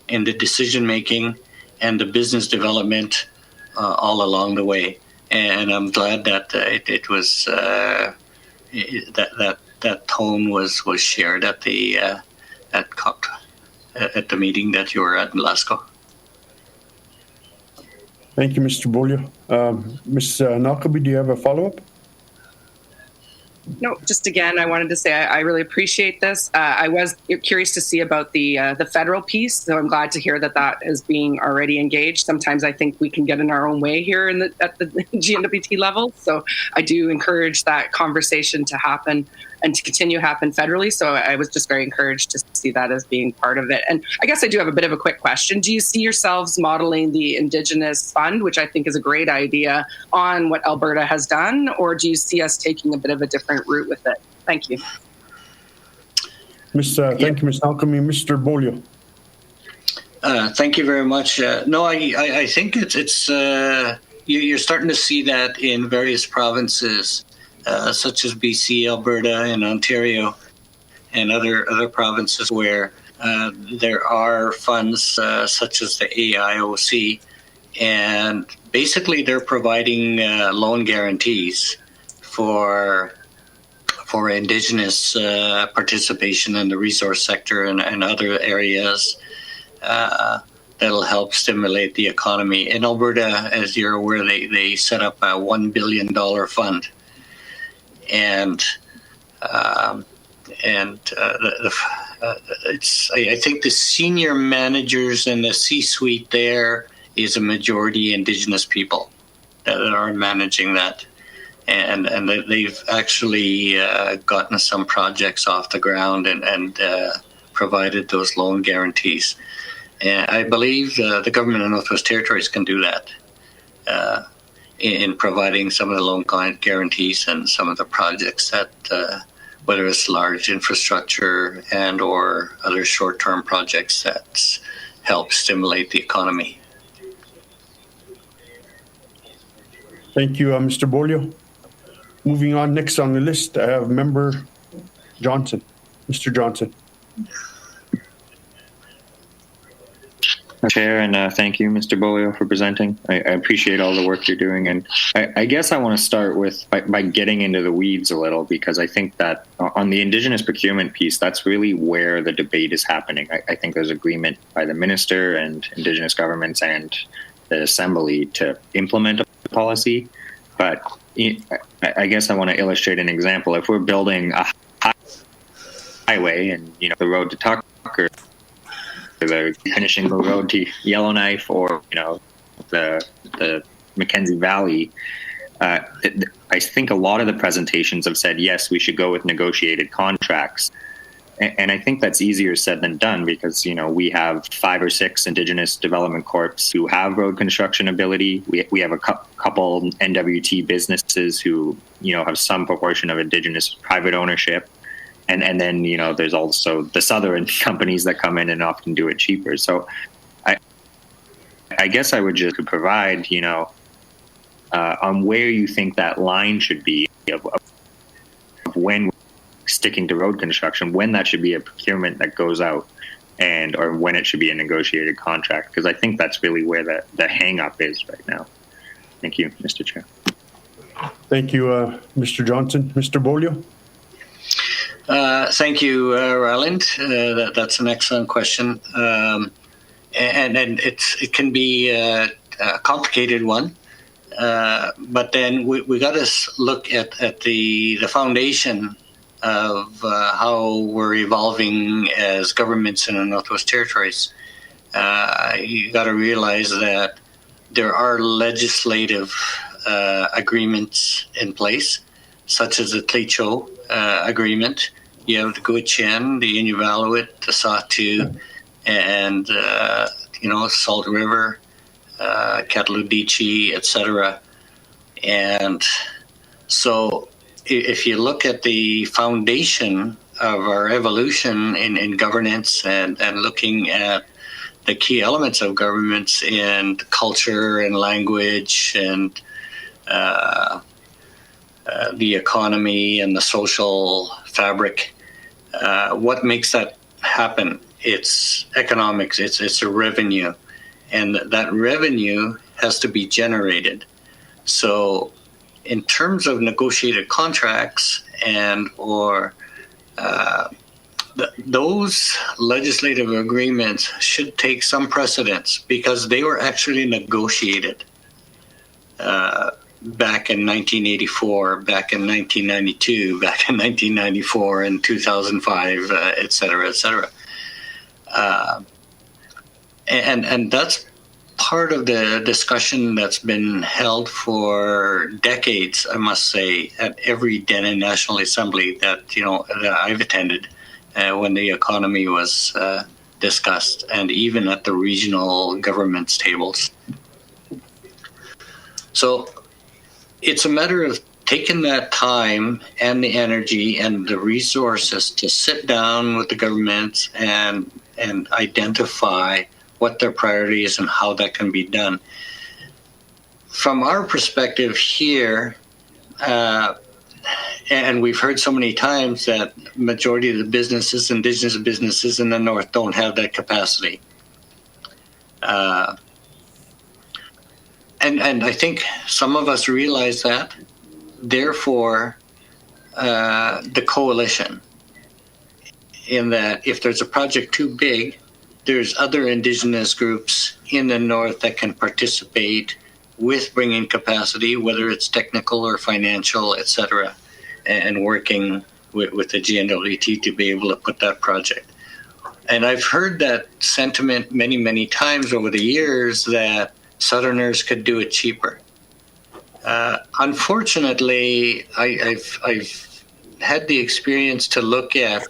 in the decision making, and the business development all along the way. And I'm glad that it was that tone was shared at the at the meeting that you were at in Glasgow. Thank you, Mr. Beaulieu. Ms. Nalkaby, do you have a follow-up? No, just again, I wanted to say I really appreciate this. I was curious to see about the federal piece, so I'm glad to hear that is being already engaged. Sometimes I think we can get in our own way here at the GNWT level, so I do encourage that conversation to happen and to continue to happen federally. So I was just very encouraged to see that as being part of it. And I guess I do have a bit of a quick question. Do you see yourselves modeling the Indigenous Fund, which I think is a great idea, on what Alberta has done, or do you see us taking a bit of a different route with it? Thank you. Thank you, Ms. Nalkaby. Mr. Boglio. Thank you very much. No, I think it's you're starting to see that in various provinces, such as BC, Alberta, and Ontario, and other provinces where there are funds such as the AIOC, and basically they're providing loan guarantees for Indigenous participation in the resource sector and other areas that'll help stimulate the economy. In Alberta, as you're aware, they set up a $1 billion fund. And I think the senior managers and the C-suite there is a majority Indigenous people that are managing that, and they've actually gotten some projects off the ground and provided those loan guarantees. And I believe the government of Northwest Territories can do that. In providing some of the loan client guarantees and some of the projects that, whether it's large infrastructure and or other short-term projects that help stimulate the economy. Thank you, Mr. Boglio. Moving on, next on the list, I have Member Johnson. Mr. Johnson. Chair, and thank you, Mr. Boglio, for presenting. I appreciate all the work you're doing, and I guess I want to start with by getting into the weeds a little, because I think that on the Indigenous procurement piece, that's really where the debate is happening. I think there's agreement by the Minister and Indigenous governments and the Assembly to implement a policy, but I guess I want to illustrate an example. If we're building a highway and the road to Tucker, the finishing the road to Yellowknife, or the Mackenzie Valley, I think a lot of the presentations have said yes, we should go with negotiated contracts, and I think that's easier said than done, because we have 5 or 6 Indigenous development corps who have road construction ability. We have a couple NWT businesses who, have some proportion of Indigenous private ownership. And then, there's also the Southern companies that come in and often do it cheaper. So I guess I would just provide, on where you think that line should be of when sticking to road construction, when that should be a procurement that goes out or when it should be a negotiated contract. Because I think that's really where the hang up is right now. Thank you, Mr. Chair. Thank you, Mr. Johnson. Mr. Boglio? Thank you, Ryland. That's an excellent question. And it can be a complicated one. But then we got to look at the foundation of how we're evolving as governments in the Northwest Territories. You got to realize that there are legislative agreements in place, such as the Tlicho agreement. You have the Gwich'in, the Inuvialuit, the Sahtu, and Salt River, Cataludici, etc. And so if you look at the foundation of our evolution in governance and looking at the key elements of governments in culture and language and the economy and the social fabric, what makes that happen? It's economics, it's a revenue. And that revenue has to be generated. So in terms of negotiated contracts those legislative agreements should take some precedence because they were actually negotiated back in 1984, back in 1992, back in 1994, and 2005, et cetera, et cetera. And that's part of the discussion that's been held for decades, I must say, at every Denendeh National Assembly that I've attended when the economy was discussed, and even at the regional governments tables. So it's a matter of taking that time and the energy and the resources to sit down with the governments and identify what their priority is and how that can be done. From our perspective here, and we've heard so many times that majority of the businesses, Indigenous businesses in the North, don't have that capacity. And I think some of us realize that. Therefore, the coalition, in that if there's a project too big, there's other Indigenous groups in the North that can participate with bringing capacity, whether it's technical or financial, et cetera, and working with the GNWT to be able to put that project. And I've heard that sentiment many, many times over the years that Southerners could do it cheaper. Unfortunately, I've had the experience to look at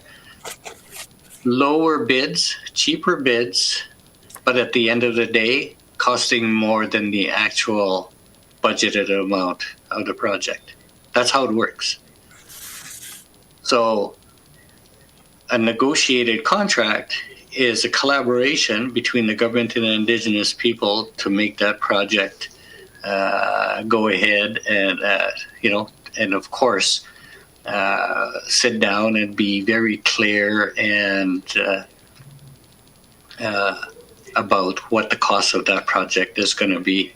lower bids, cheaper bids, but at the end of the day, costing more than the actual budgeted amount of the project. That's how it works. So a negotiated contract is a collaboration between the government and the Indigenous people to make that project go ahead and, and of course, sit down and be very clear and about what the cost of that project is going to be,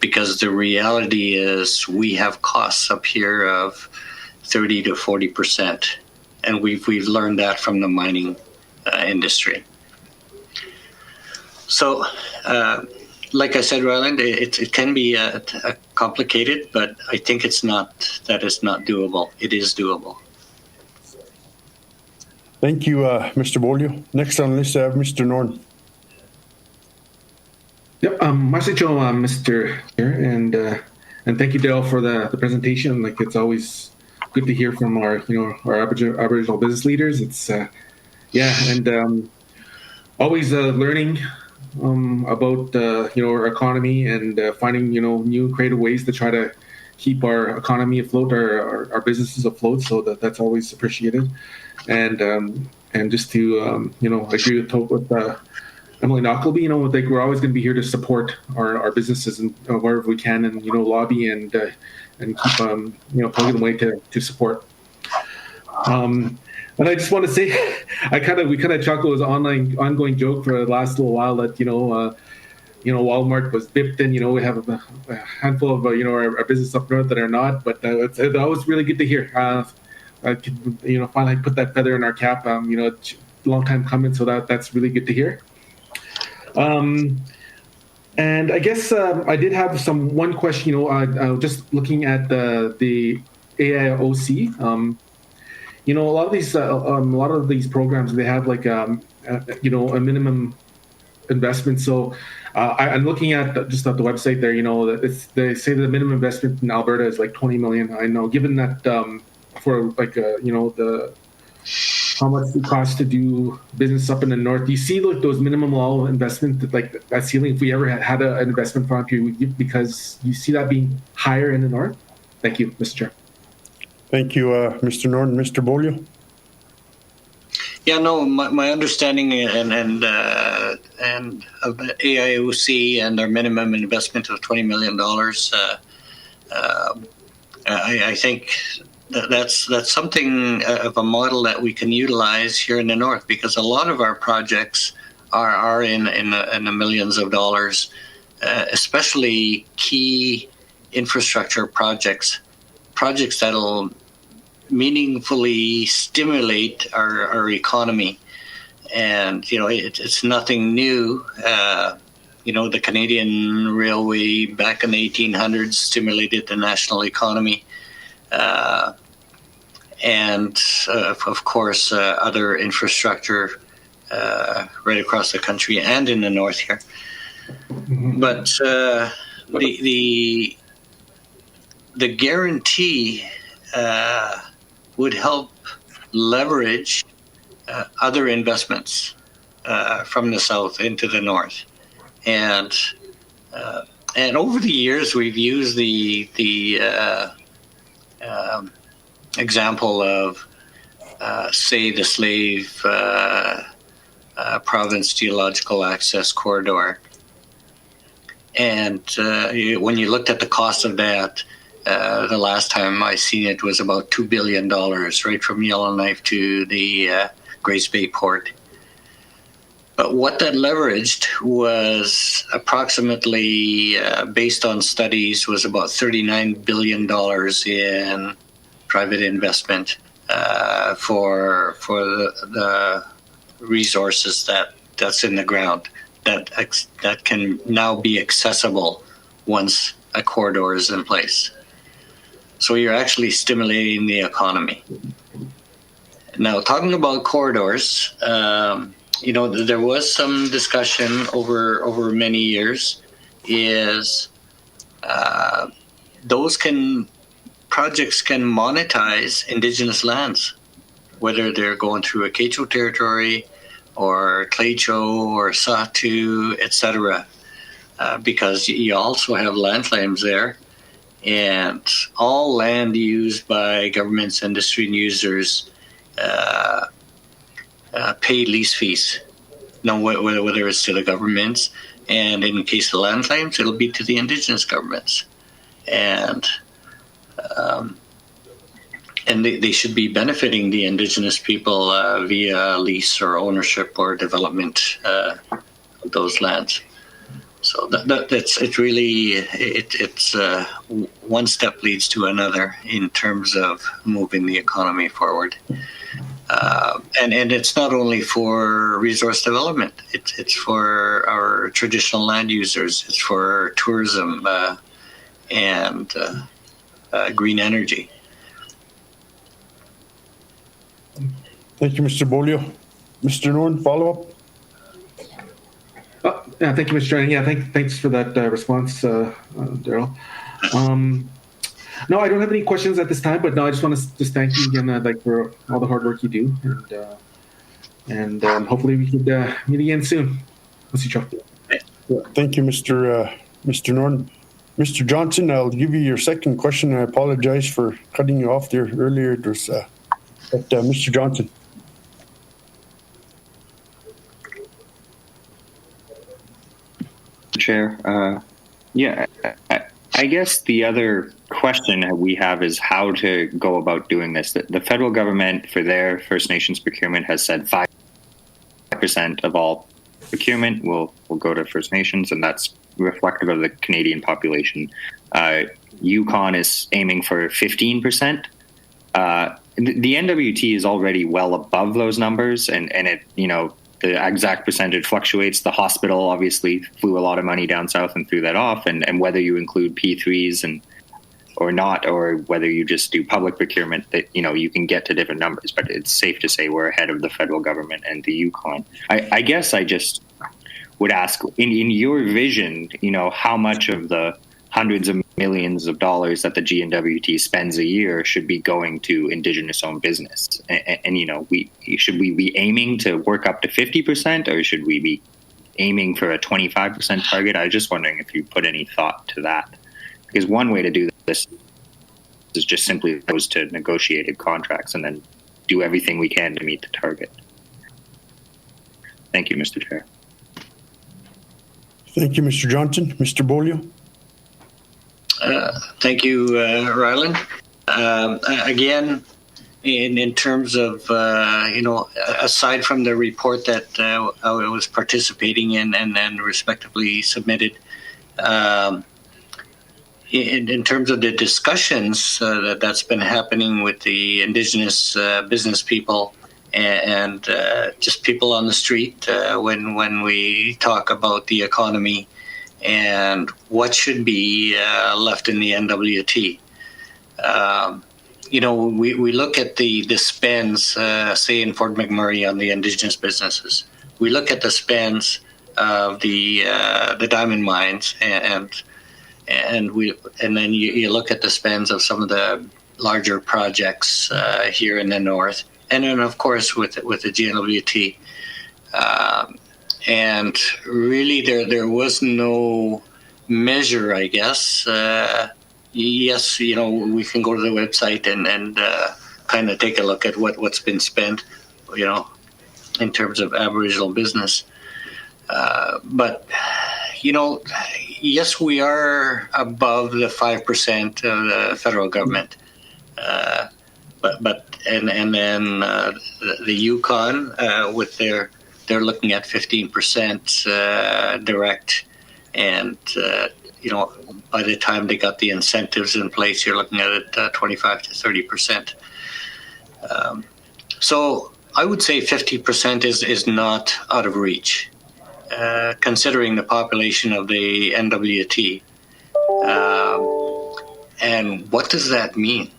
because the reality is we have costs up here of 30 to 40%, and we've learned that from the mining industry. So, like I said, Ryland, it can be complicated, but I think it's not doable. It is doable. Thank you, Mr. Beaulieu. Next on the list, I have Mr. Norn. Yep, Mr. Chair, and thank you, Darrel, for the presentation. Like, it's always good to hear from our Aboriginal business leaders. It's always learning about our economy and finding new creative ways to try to keep our economy afloat, our businesses afloat. So that's always appreciated. And just to agree with Emily Knockleby, like we're always going to be here to support our businesses and wherever we can, and lobby and keep plugging away to support. And I just want to say, we kind of chuckled as an ongoing joke for the last little while that Walmart was dipped in. We have a handful of our business up north that are not, but it's always really good to hear. I could finally put that feather in our cap. Long time coming, so that's really good to hear. And I guess I did have one question. Just looking at the AIOC. A lot of these programs, they have like a minimum investment. So I'm looking at just at the website there. They say the minimum investment in Alberta is like 20 million. I know, given that for like how much it costs to do business up in the north. Do you see like those minimum level investment, like that ceiling? If we ever had an investment fund here, because you see that being higher in the north. Thank you, Mr. Chair. Thank you, Mr. Norton. Mr. Boglio? Yeah, no, my understanding and of the AIOC and our minimum investment of $20 million, I think that's something of a model that we can utilize here in the north, because a lot of our projects are in the millions of dollars, especially key infrastructure projects that'll meaningfully stimulate our economy. And it's nothing new. The Canadian Railway back in the 1800s stimulated the national economy, and of course other infrastructure right across the country and in the north here. Mm-hmm. But the guarantee would help leverage other investments from the south into the north, and over the years we've used the example of say the Slave Province Geological Access Corridor, and when you looked at the cost of that. The last time I seen it was about $2 billion, right from Yellowknife to the Grace Bay port. But what that leveraged was approximately, based on studies, was about $39 billion in private investment for the resources that's in the ground that can now be accessible once a corridor is in place. So you're actually stimulating the economy. Now, talking about corridors, there was some discussion over many years. Is projects can monetize Indigenous lands, whether they're going through a Quechua territory or Tlaycho or Sahtu, etc., because you also have land claims there. And all land used by governments, industry, and users pay lease fees. Now, whether it's to the governments, and in case of land claims, it'll be to the Indigenous governments, and they should be benefiting the Indigenous people via lease or ownership or development of those lands. So it's really one step leads to another in terms of moving the economy forward, and it's not only for resource development. It's for our traditional land users. It's for tourism and green energy. Thank you, Mr. Boglio. Mr. Norton, follow up. Yeah, thank you, Mr. Chairman. Yeah, thanks for that response, Darrel. No, I don't have any questions at this time, but no, I just want to just thank you again, for all the hard work you do, and hopefully we could meet again soon. Mr. Chair. Thank you, Mr. Norton. Mr. Johnson, I'll give you your second question. I apologize for cutting you off there earlier. It was, Mr. Johnson. Chair. I guess the other question we have is how to go about doing this. The federal government, for their First Nations procurement, has said 5% of all procurement will go to First Nations, and that's reflective of the Canadian population. Yukon is aiming for 15%. The NWT is already well above those numbers, and it, the exact percentage fluctuates. The hospital obviously flew a lot of money down south and threw that off, and whether you include P3s or not, or whether you just do public procurement, that you can get to different numbers. But it's safe to say we're ahead of the federal government and the Yukon. I guess I just would ask, in your vision, how much of the hundreds of millions of dollars that the GNWT spends a year should be going to Indigenous-owned business? And should we be aiming to work up to 50%, or should we be aiming for a 25% target? I was just wondering if you put any thought to that. Because one way to do this is just simply goes to negotiated contracts and then do everything we can to meet the target. Thank you, Mr. Chair. Thank you, Mr. Johnson. Mr. Boglio. Thank you, Ryland. Again, in terms of, aside from the report that I was participating in and respectively submitted, in terms of the discussions that's been happening with the Indigenous business people and just people on the street when we talk about the economy and what should be left in the NWT. We look at the spends, say in Fort McMurray on the Indigenous businesses. We look at the spends of the diamond mines, and then you look at the spends of some of the larger projects here in the north, and then of course with the GNWT. And really, there was no measure, I guess. Yes, we can go to the website and kind of take a look at what's been spent, in terms of Aboriginal business. But, yes, we are above the 5% of the federal government. But then the Yukon with they're looking at 15% direct, and by the time they got the incentives in place, you're looking at it 25 to 30%. So I would say 50% is not out of reach, considering the population of the NWT. And what does that mean?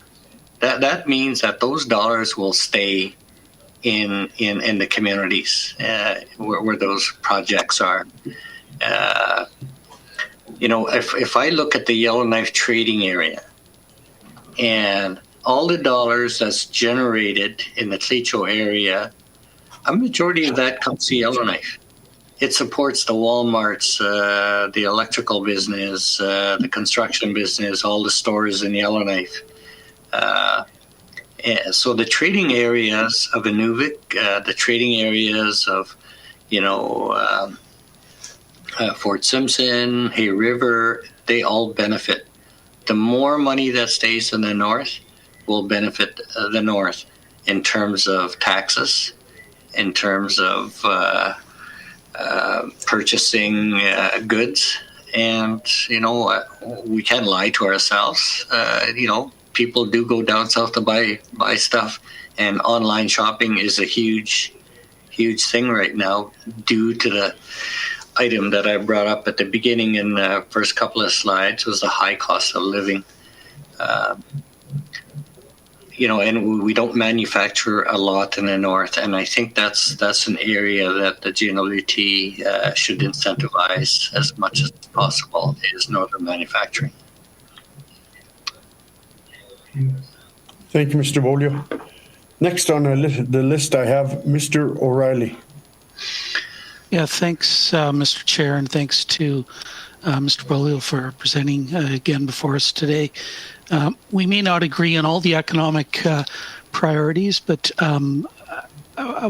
That means that those dollars will stay in the communities where those projects are. If I look at the Yellowknife trading area and all the dollars that's generated in the Clecho area, a majority of that comes to Yellowknife. It supports the Walmarts, the electrical business, the construction business, all the stores in Yellowknife. So the trading areas of Inuvik, the trading areas of, Fort Simpson, Hay River, they all benefit. The more money that stays in the north will benefit the north in terms of taxes, in terms of purchasing goods. And, we can't lie to ourselves. People do go down south to buy stuff, and online shopping is a huge thing right now due to the item that I brought up at the beginning in the first couple of slides, was the high cost of living. And we don't manufacture a lot in the north, and I think that's an area that the GNWT should incentivize as much as possible, is northern manufacturing. Thank you, Mr. Boglio. Next on the list, I have Mr. O'Reilly. Yeah, thanks, Mr. Chair, and thanks to Mr. Boglio for presenting again before us today. We may not agree on all the economic priorities, but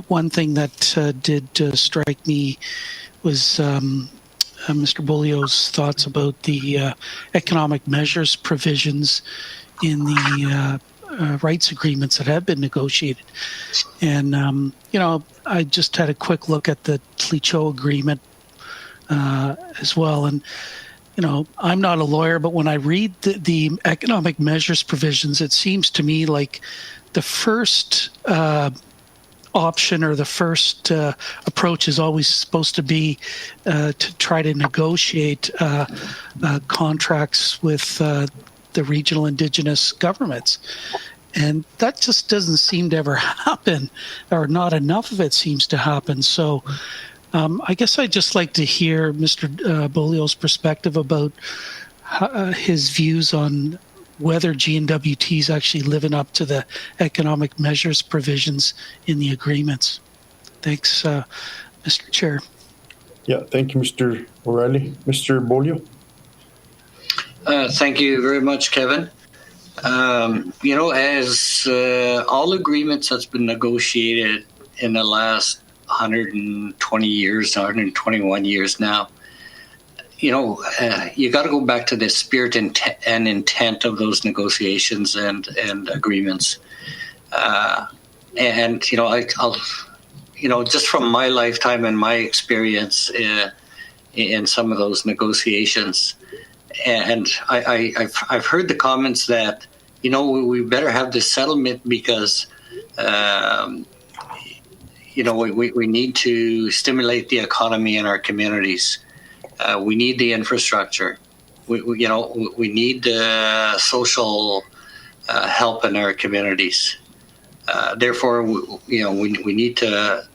one thing that did strike me was Mr. Boglio's thoughts about the economic measures provisions in the rights agreements that have been negotiated. And, I just had a quick look at the Clerk agreement as well. And, I'm not a lawyer, but when I read the economic measures provisions, it seems to me like the first option or the first approach is always supposed to be to try to negotiate contracts with the regional Indigenous governments. And that just doesn't seem to ever happen, or not enough of it seems to happen. So I guess I'd just like to hear Mr. Boglio's perspective about his views on whether GNWT is actually living up to the economic measures provisions in the agreements. Thanks, Mr. Chair. Yeah, thank you, Mr. O'Reilly. Mr. Boglio? Thank you very much, Kevin. As all agreements that's been negotiated in the last 120 years, 121 years now, you got to go back to the spirit and intent of those negotiations and agreements. I'll just from my lifetime and my experience in some of those negotiations, and I've heard the comments that we better have this settlement because we need to stimulate the economy in our communities. We need the infrastructure. We need social help in our communities. Therefore, we need to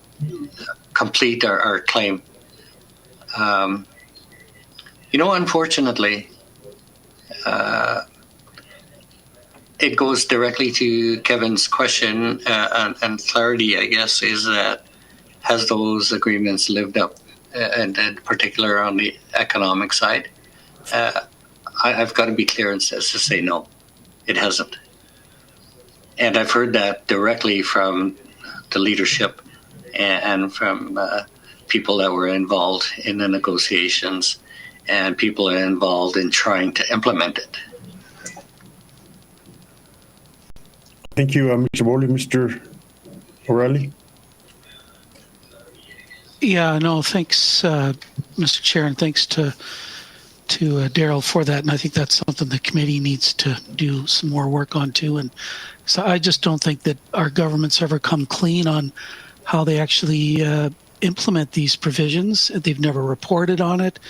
complete our claim. Unfortunately, it goes directly to Kevin's question and clarity, I guess, is that has those agreements lived up? And in particular on the economic side, I've got to be clear and to say no, it hasn't. And I've heard that directly from the leadership and from people that were involved in the negotiations and people involved in trying to implement it. Thank you, Mr. Boglio. Mr. O'Reilly? Yeah, no, thanks, Mr. Chair, and thanks to Darrel for that. And I think that's something the committee needs to do some more work on too. And so I just don't think that our government's ever come clean on how they actually implement these provisions. They've never reported on it,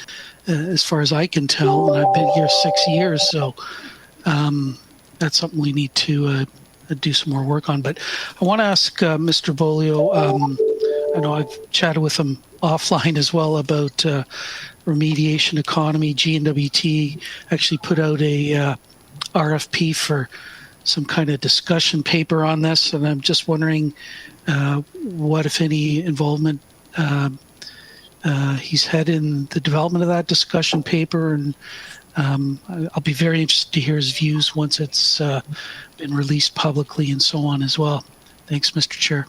as far as I can tell. And I've been here 6 years, so that's something we need to do some more work on. But I want to ask Mr. Boglio. I know I've chatted with him offline as well about remediation economy. GNWT actually put out a RFP for some kind of discussion paper on this, and I'm just wondering what, if any, involvement he's had in the development of that discussion paper, and I'll be very interested to hear his views once it's been released publicly and so on as well. Thanks, Mr. Chair.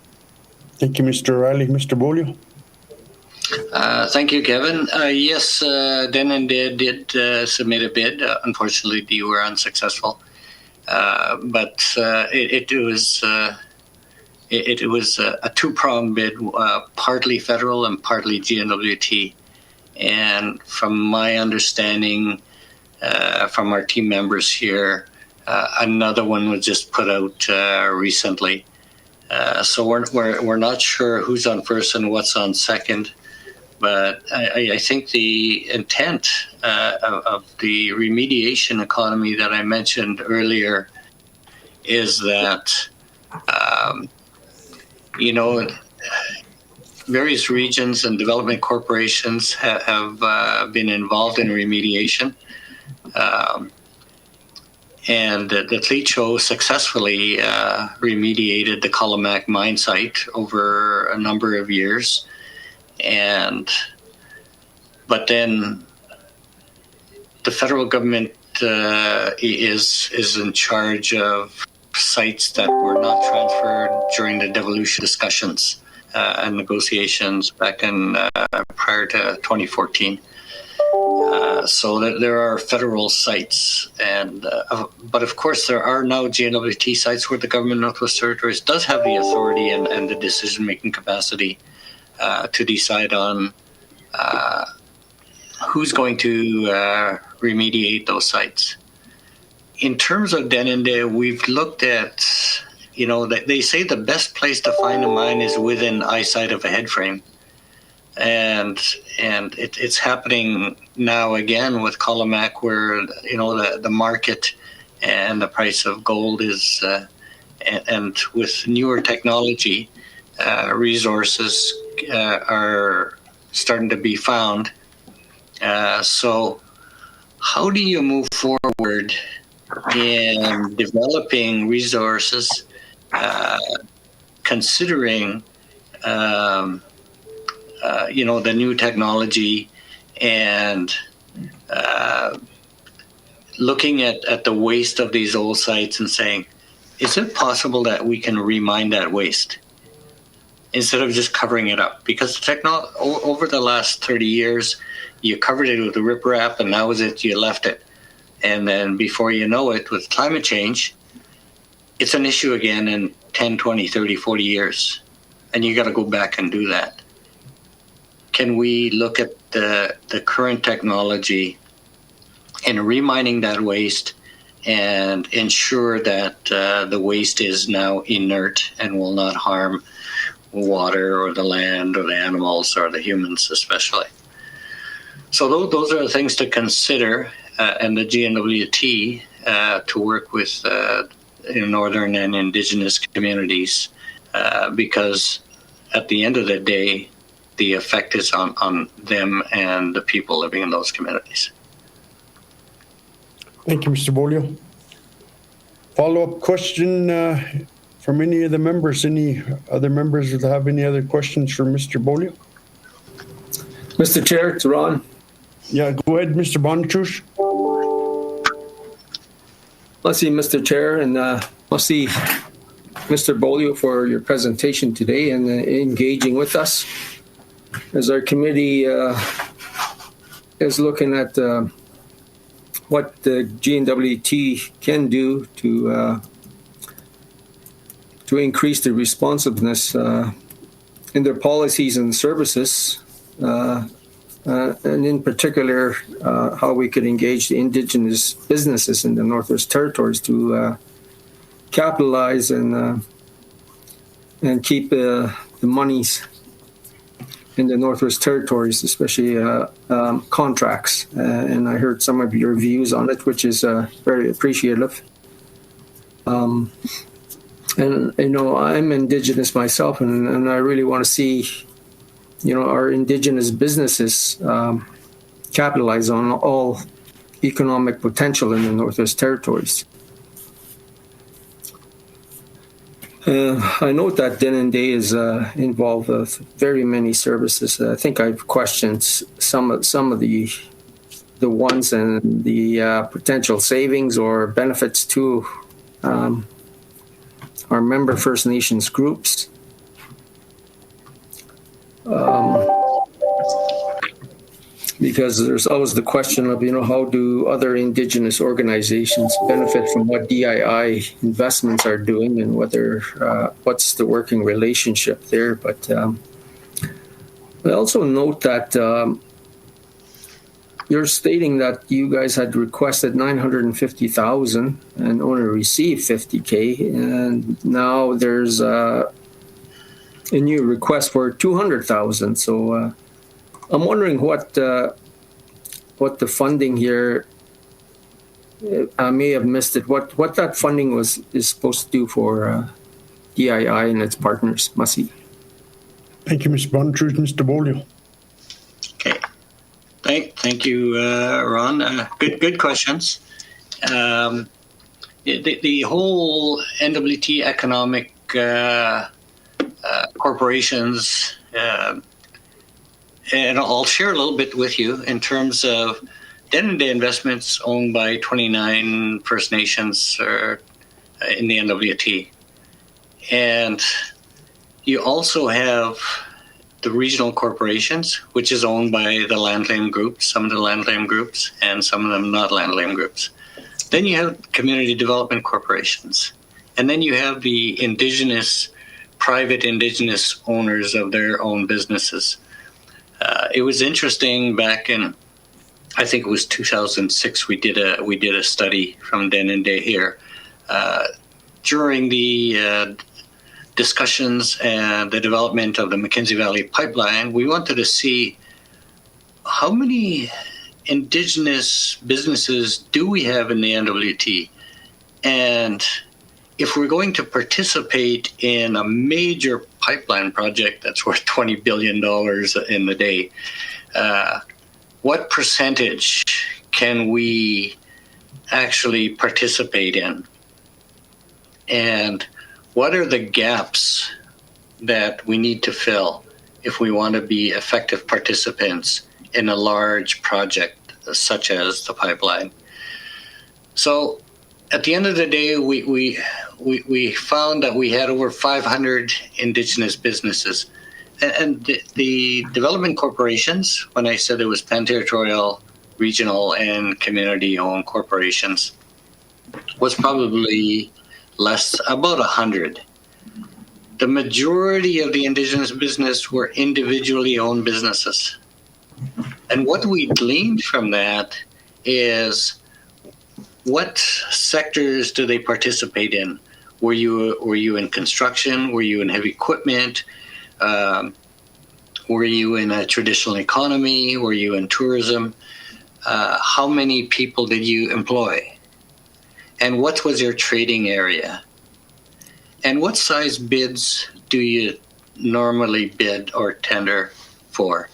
Thank you, Mr. O'Reilly. Mr. Boglio? Thank you, Kevin. Yes, Denendeh did submit a bid. Unfortunately, they were unsuccessful. But it was a two-pronged bid, partly federal and partly GNWT. And from my understanding, from our team members here, another one was just put out recently. So we're not sure who's on first and what's on second, but I think the intent of the remediation economy that I mentioned earlier is that various regions and development corporations have been involved in remediation. And the Clerk successfully remediated the Kalamak mine site over a number of years. But then the federal government is in charge of sites that were not transferred during the devolution discussions and negotiations back in prior to 2014. So there are federal sites, but of course there are now GNWT sites where the government of Northwest Territories does have the authority and the decision-making capacity to decide on who's going to remediate those sites. In terms of Denendeh, we've looked at, they say the best place to find a mine is within eyesight of a headframe. And it's happening now again with Colamac, where the market and the price of gold is, and with newer technology, resources are starting to be found. So, how do you move forward in developing resources, considering the new technology and looking at the waste of these old sites and saying, is it possible that we can remine that waste instead of just covering it up? Because the over the last 30 years, you covered it with a riprap and that was it, you left it. And then before you know it, with climate change, it's an issue again in 10, 20, 30, 40 years. And you got to go back and do that. Can we look at the current technology in remining that waste and ensure that the waste is now inert and will not harm water or the land or the animals or the humans especially? So those are the things to consider, and the GNWT to work with northern and Indigenous communities, because at the end of the day, the effect is on them and the people living in those communities. Thank you, Mr. Boglio. Follow-up question from any of the members? Any other members that have any other questions for Mr. Boglio? Mr. Chair, it's Ron. Yeah, go ahead, Mr. Bonachus. Let's see, Mr. Chair, and let's see, Mr. Boglio, for your presentation today and engaging with us. As our committee is looking at what the GNWT can do to increase the responsiveness in their policies and services, and in particular, how we could engage the Indigenous businesses in the Northwest Territories to capitalize and keep the monies in the Northwest Territories, especially contracts. And I heard some of your views on it, which is very appreciative. And, I'm Indigenous myself, and I really want to see, our Indigenous businesses capitalize on all economic potential in the Northwest Territories. I note that Denendeh is involved with very many services. I think I've questioned some of the ones and the potential savings or benefits to our member First Nations groups. Because there's always the question of, how do other Indigenous organizations benefit from what DII investments are doing, and whether what's the working relationship there. But I also note that you're stating that you guys had requested $950,000 and only received $50K, and now there's a new request for $200,000. So I'm wondering what the funding here. I may have missed it. What that funding is supposed to do for DII and its partners, Masi. Thank you, Mr. Bonachus. Mr. Boglio. Okay. Thank you, Ron. Good questions. The whole NWT economic corporations and I'll share a little bit with you in terms of Denendeh Investments owned by 29 First Nations in the NWT. And you also have the regional corporations, which is owned by the land claim groups, some of the land claim groups, and some of them not land claim groups. Then you have community development corporations. And then you have the private Indigenous owners of their own businesses. It was interesting back in, I think it was 2006, we did a study from Denendeh here. During the discussions and the development of the Mackenzie Valley Pipeline, we wanted to see how many Indigenous businesses do we have in the NWT? And if we're going to participate in a major pipeline project that's worth $20 billion in the day, what percentage can we actually participate in? And what are the gaps that we need to fill if we want to be effective participants in a large project such as the pipeline? So at the end of the day, we found that we had over 500 Indigenous businesses. And the development corporations, when I said it was pan-territorial, regional, and community-owned corporations, was probably about 100. The majority of the Indigenous business were individually owned businesses. And what we gleaned from that is, what sectors do they participate in? Were you in construction? Were you in heavy equipment? Were you in a traditional economy? Were you in tourism? How many people did you employ? And what was your trading area? And what size bids do you normally bid or tender for?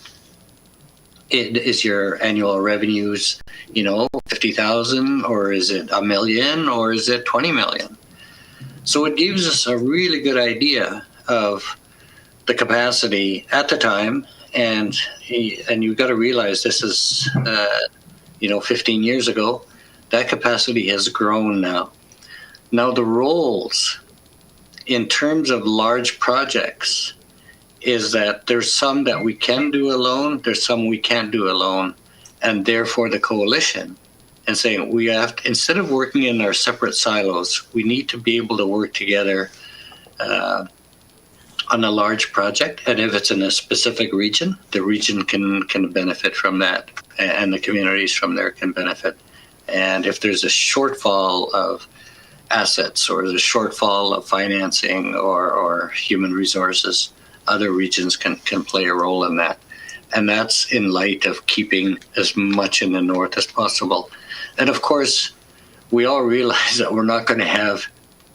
Is your annual revenues, 50,000, or is it $1 million, or is it 20 million? So it gives us a really good idea of the capacity at the time, and you've got to realize this is 15 years ago. That capacity has grown now. Now the roles in terms of large projects is that there's some that we can do alone, there's some we can't do alone, and therefore the coalition, and saying we have to, instead of working in our separate silos, we need to be able to work together on a large project. And if it's in a specific region, the region can benefit from that, and the communities from there can benefit. And if there's a shortfall of assets, or there's a shortfall of financing or human resources, other regions can play a role in that. And that's in light of keeping as much in the north as possible. And of course, we all realize that we're not going to have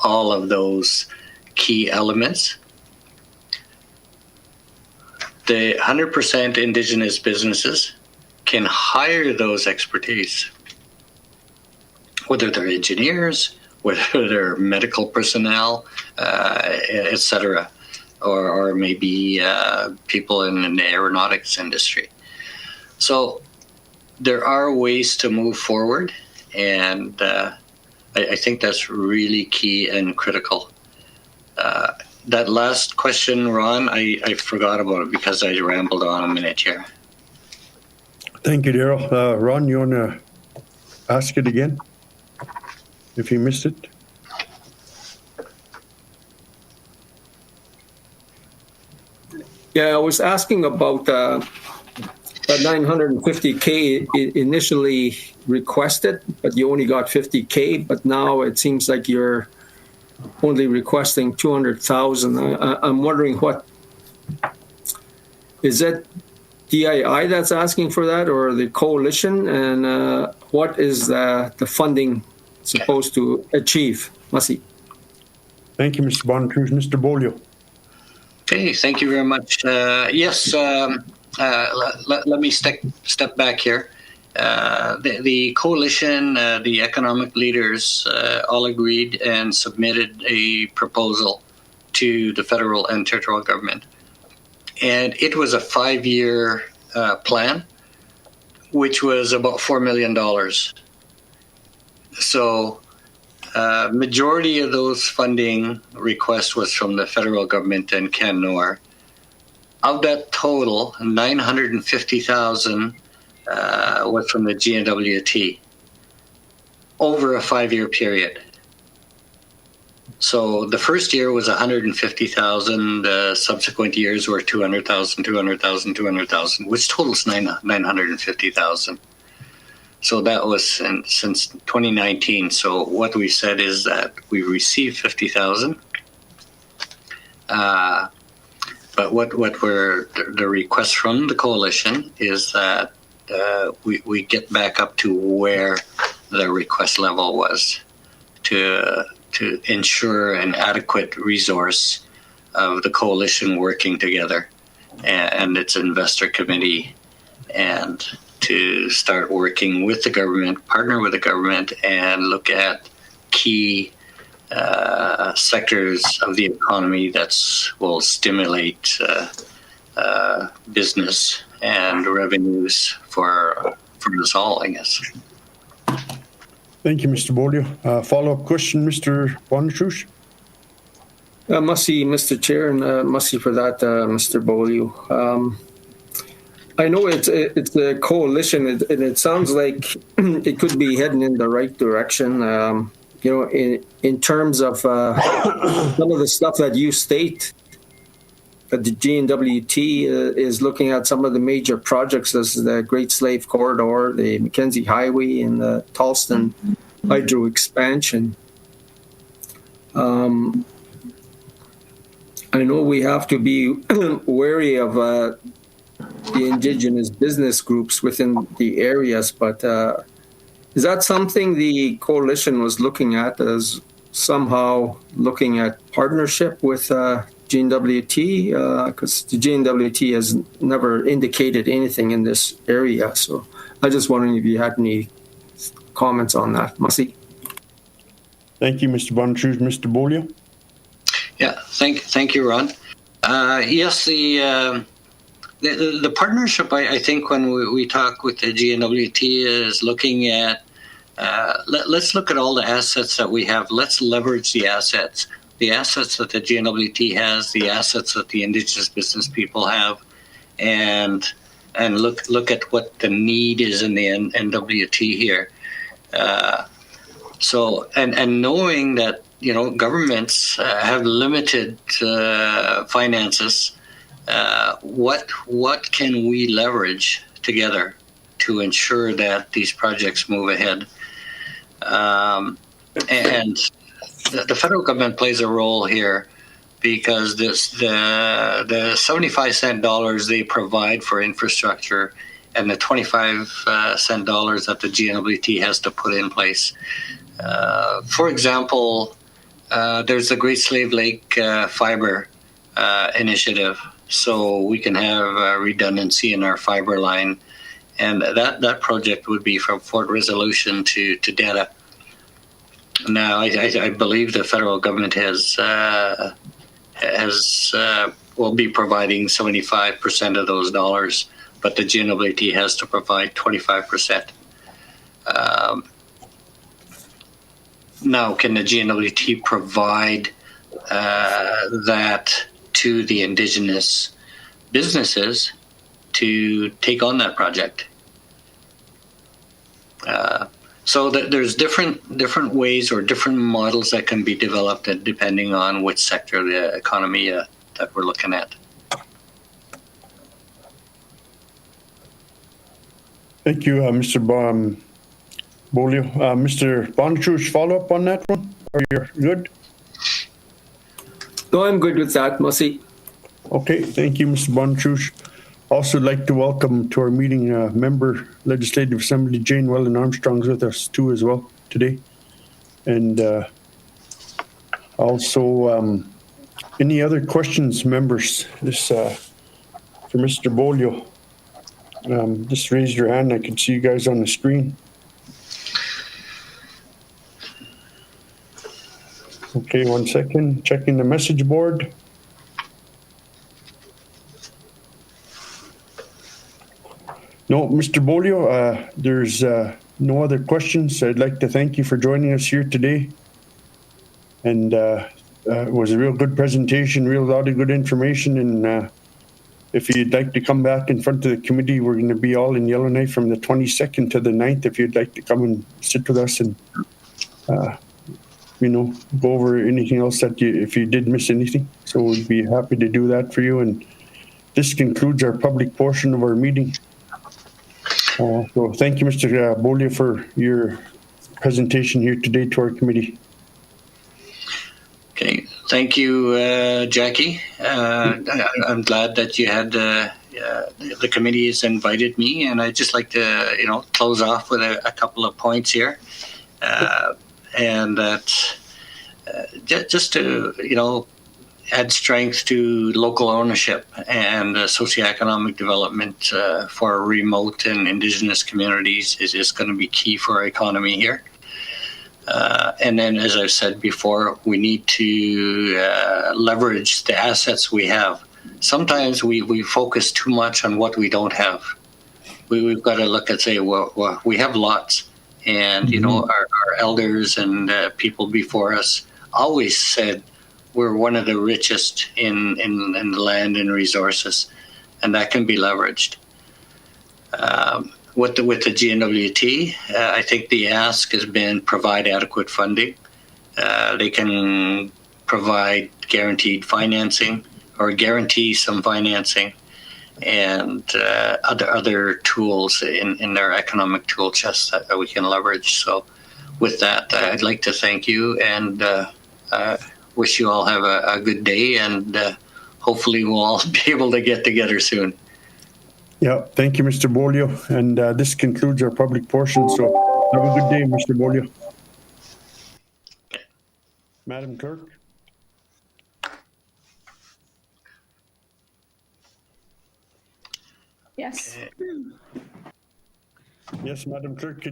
all of those key elements. The 100% Indigenous businesses can hire those expertise, whether they're engineers, whether they're medical personnel, et cetera, or maybe people in the aeronautics industry. So there are ways to move forward, and I think that's really key and critical. That last question, Ron, I forgot about it because I rambled on a minute here. Thank you, Darrel. Ron, you want to ask it again, if you missed it? Yeah, I was asking about that 950K initially requested, but you only got 50K. But now it seems like you're only requesting 200,000. I'm wondering, what is it? DII that's asking for that, or the coalition? And what is the funding supposed to achieve? Masi. Thank you, Mr. Bonacruz. Mr. Boglio. Okay, thank you very much. Yes, let me step back here. The coalition, the economic leaders all agreed and submitted a proposal to the federal and territorial government. And it was a 5-year plan, which was about $4 million. So majority of those funding requests was from the federal government and Canor. Of that total, 950,000 was from the GNWT over a 5-year period. So the first year was 150,000. Subsequent years were 200,000, 200,000, 200,000, which totals 950,000. So that was since 2019. So what we said is that we received 50,000. But what were the requests from the coalition is that we get back up to where the request level was to ensure an adequate resource of the coalition working together and its investor committee, and to start working with the government, partner with the government, and look at key sectors of the economy that will stimulate business and revenues for us all, I guess. Thank you, Mr. Boglio. Follow-up question, Mr. Bonatrush? Mussy, Mr. Chair, and mussy for that, Mr. Boglio. I know it's a coalition, and it sounds like it could be heading in the right direction. In terms of some of the stuff that you state, that the GNWT is looking at some of the major projects, as the Great Slave Corridor, the Mackenzie Highway, and the Tolston Hydro Expansion. I know we have to be wary of the Indigenous business groups within the areas, but is that something the coalition was looking at, as somehow looking at partnership with GNWT? Because the GNWT has never indicated anything in this area. So I just wondering if you had any comments on that. Mussy. Thank you, Mr. Bonatrush. Mr. Boglio? Yeah, thank you, Ron. Yes, the partnership, I think when we talk with the GNWT is looking at, let's look at all the assets that we have. Let's leverage the assets that the GNWT has, the assets that the Indigenous business people have, and look at what the need is in the NWT here. So knowing that, governments have limited finances, what can we leverage together to ensure that these projects move ahead? And the federal government plays a role here, because the 75-cent dollars they provide for infrastructure and the 25-cent dollars that the GNWT has to put in place. For example, there's the Great Slave Lake fiber initiative, so we can have redundancy in our fiber line, and that project would be from Fort Resolution to Denendeh. Now, I believe the federal government will be providing 75% of those dollars, but the GNWT has to provide 25%. Now, can the GNWT provide that to the Indigenous businesses to take on that project? So there's different ways or different models that can be developed depending on which sector of the economy that we're looking at. Thank you, Mr. Boglio. Mr. Bonatrush, follow up on that one? Are you good? No, I'm good with that, Mussy. Okay, thank you, Mr. Bonatrush. Also like to welcome to our meeting member Legislative Assembly Jane Wellen Armstrong's with us too as well today. And also any other questions, members? This for Mr. Boglio. Just raise your hand. I can see you guys on the screen. Okay, 1 second. Checking the message board. No, Mr. Boglio, there's no other questions. I'd like to thank you for joining us here today. And it was a real good presentation, real lot of good information. And if you'd like to come back in front of the committee, we're going to be all in Yellowknife from the 22nd to the 9th. If you'd like to come and sit with us and, go over anything else if you did miss anything. So we'd be happy to do that for you. And this concludes our public portion of our meeting. So thank you, Mr. Beaulieu, for your presentation here today to our committee. Okay, thank you, Jackie. I'm glad that you had the committee has invited me, and I'd just like to, close off with a couple of points here, and that just to, add strength to local ownership and socioeconomic development for remote and Indigenous communities is going to be key for our economy here. And then, as I've said before, we need to leverage the assets we have. Sometimes we focus too much on what we don't have. We've got to look and say, well, we have lots. And, our elders and people before us always said we're one of the richest in the land and resources, and that can be leveraged. With the GNWT, I think the ask has been provide adequate funding. They can provide guaranteed financing or guarantee some financing and other tools in their economic tool chest that we can leverage. So with that, I'd like to thank you and wish you all have a good day, and hopefully we'll all be able to get together soon. Yeah, thank you, Mr. Boglio. And this concludes our public portion. So have a good day, Mr. Boglio. Madam Clerk. Yes. Yes, Madam Clerk.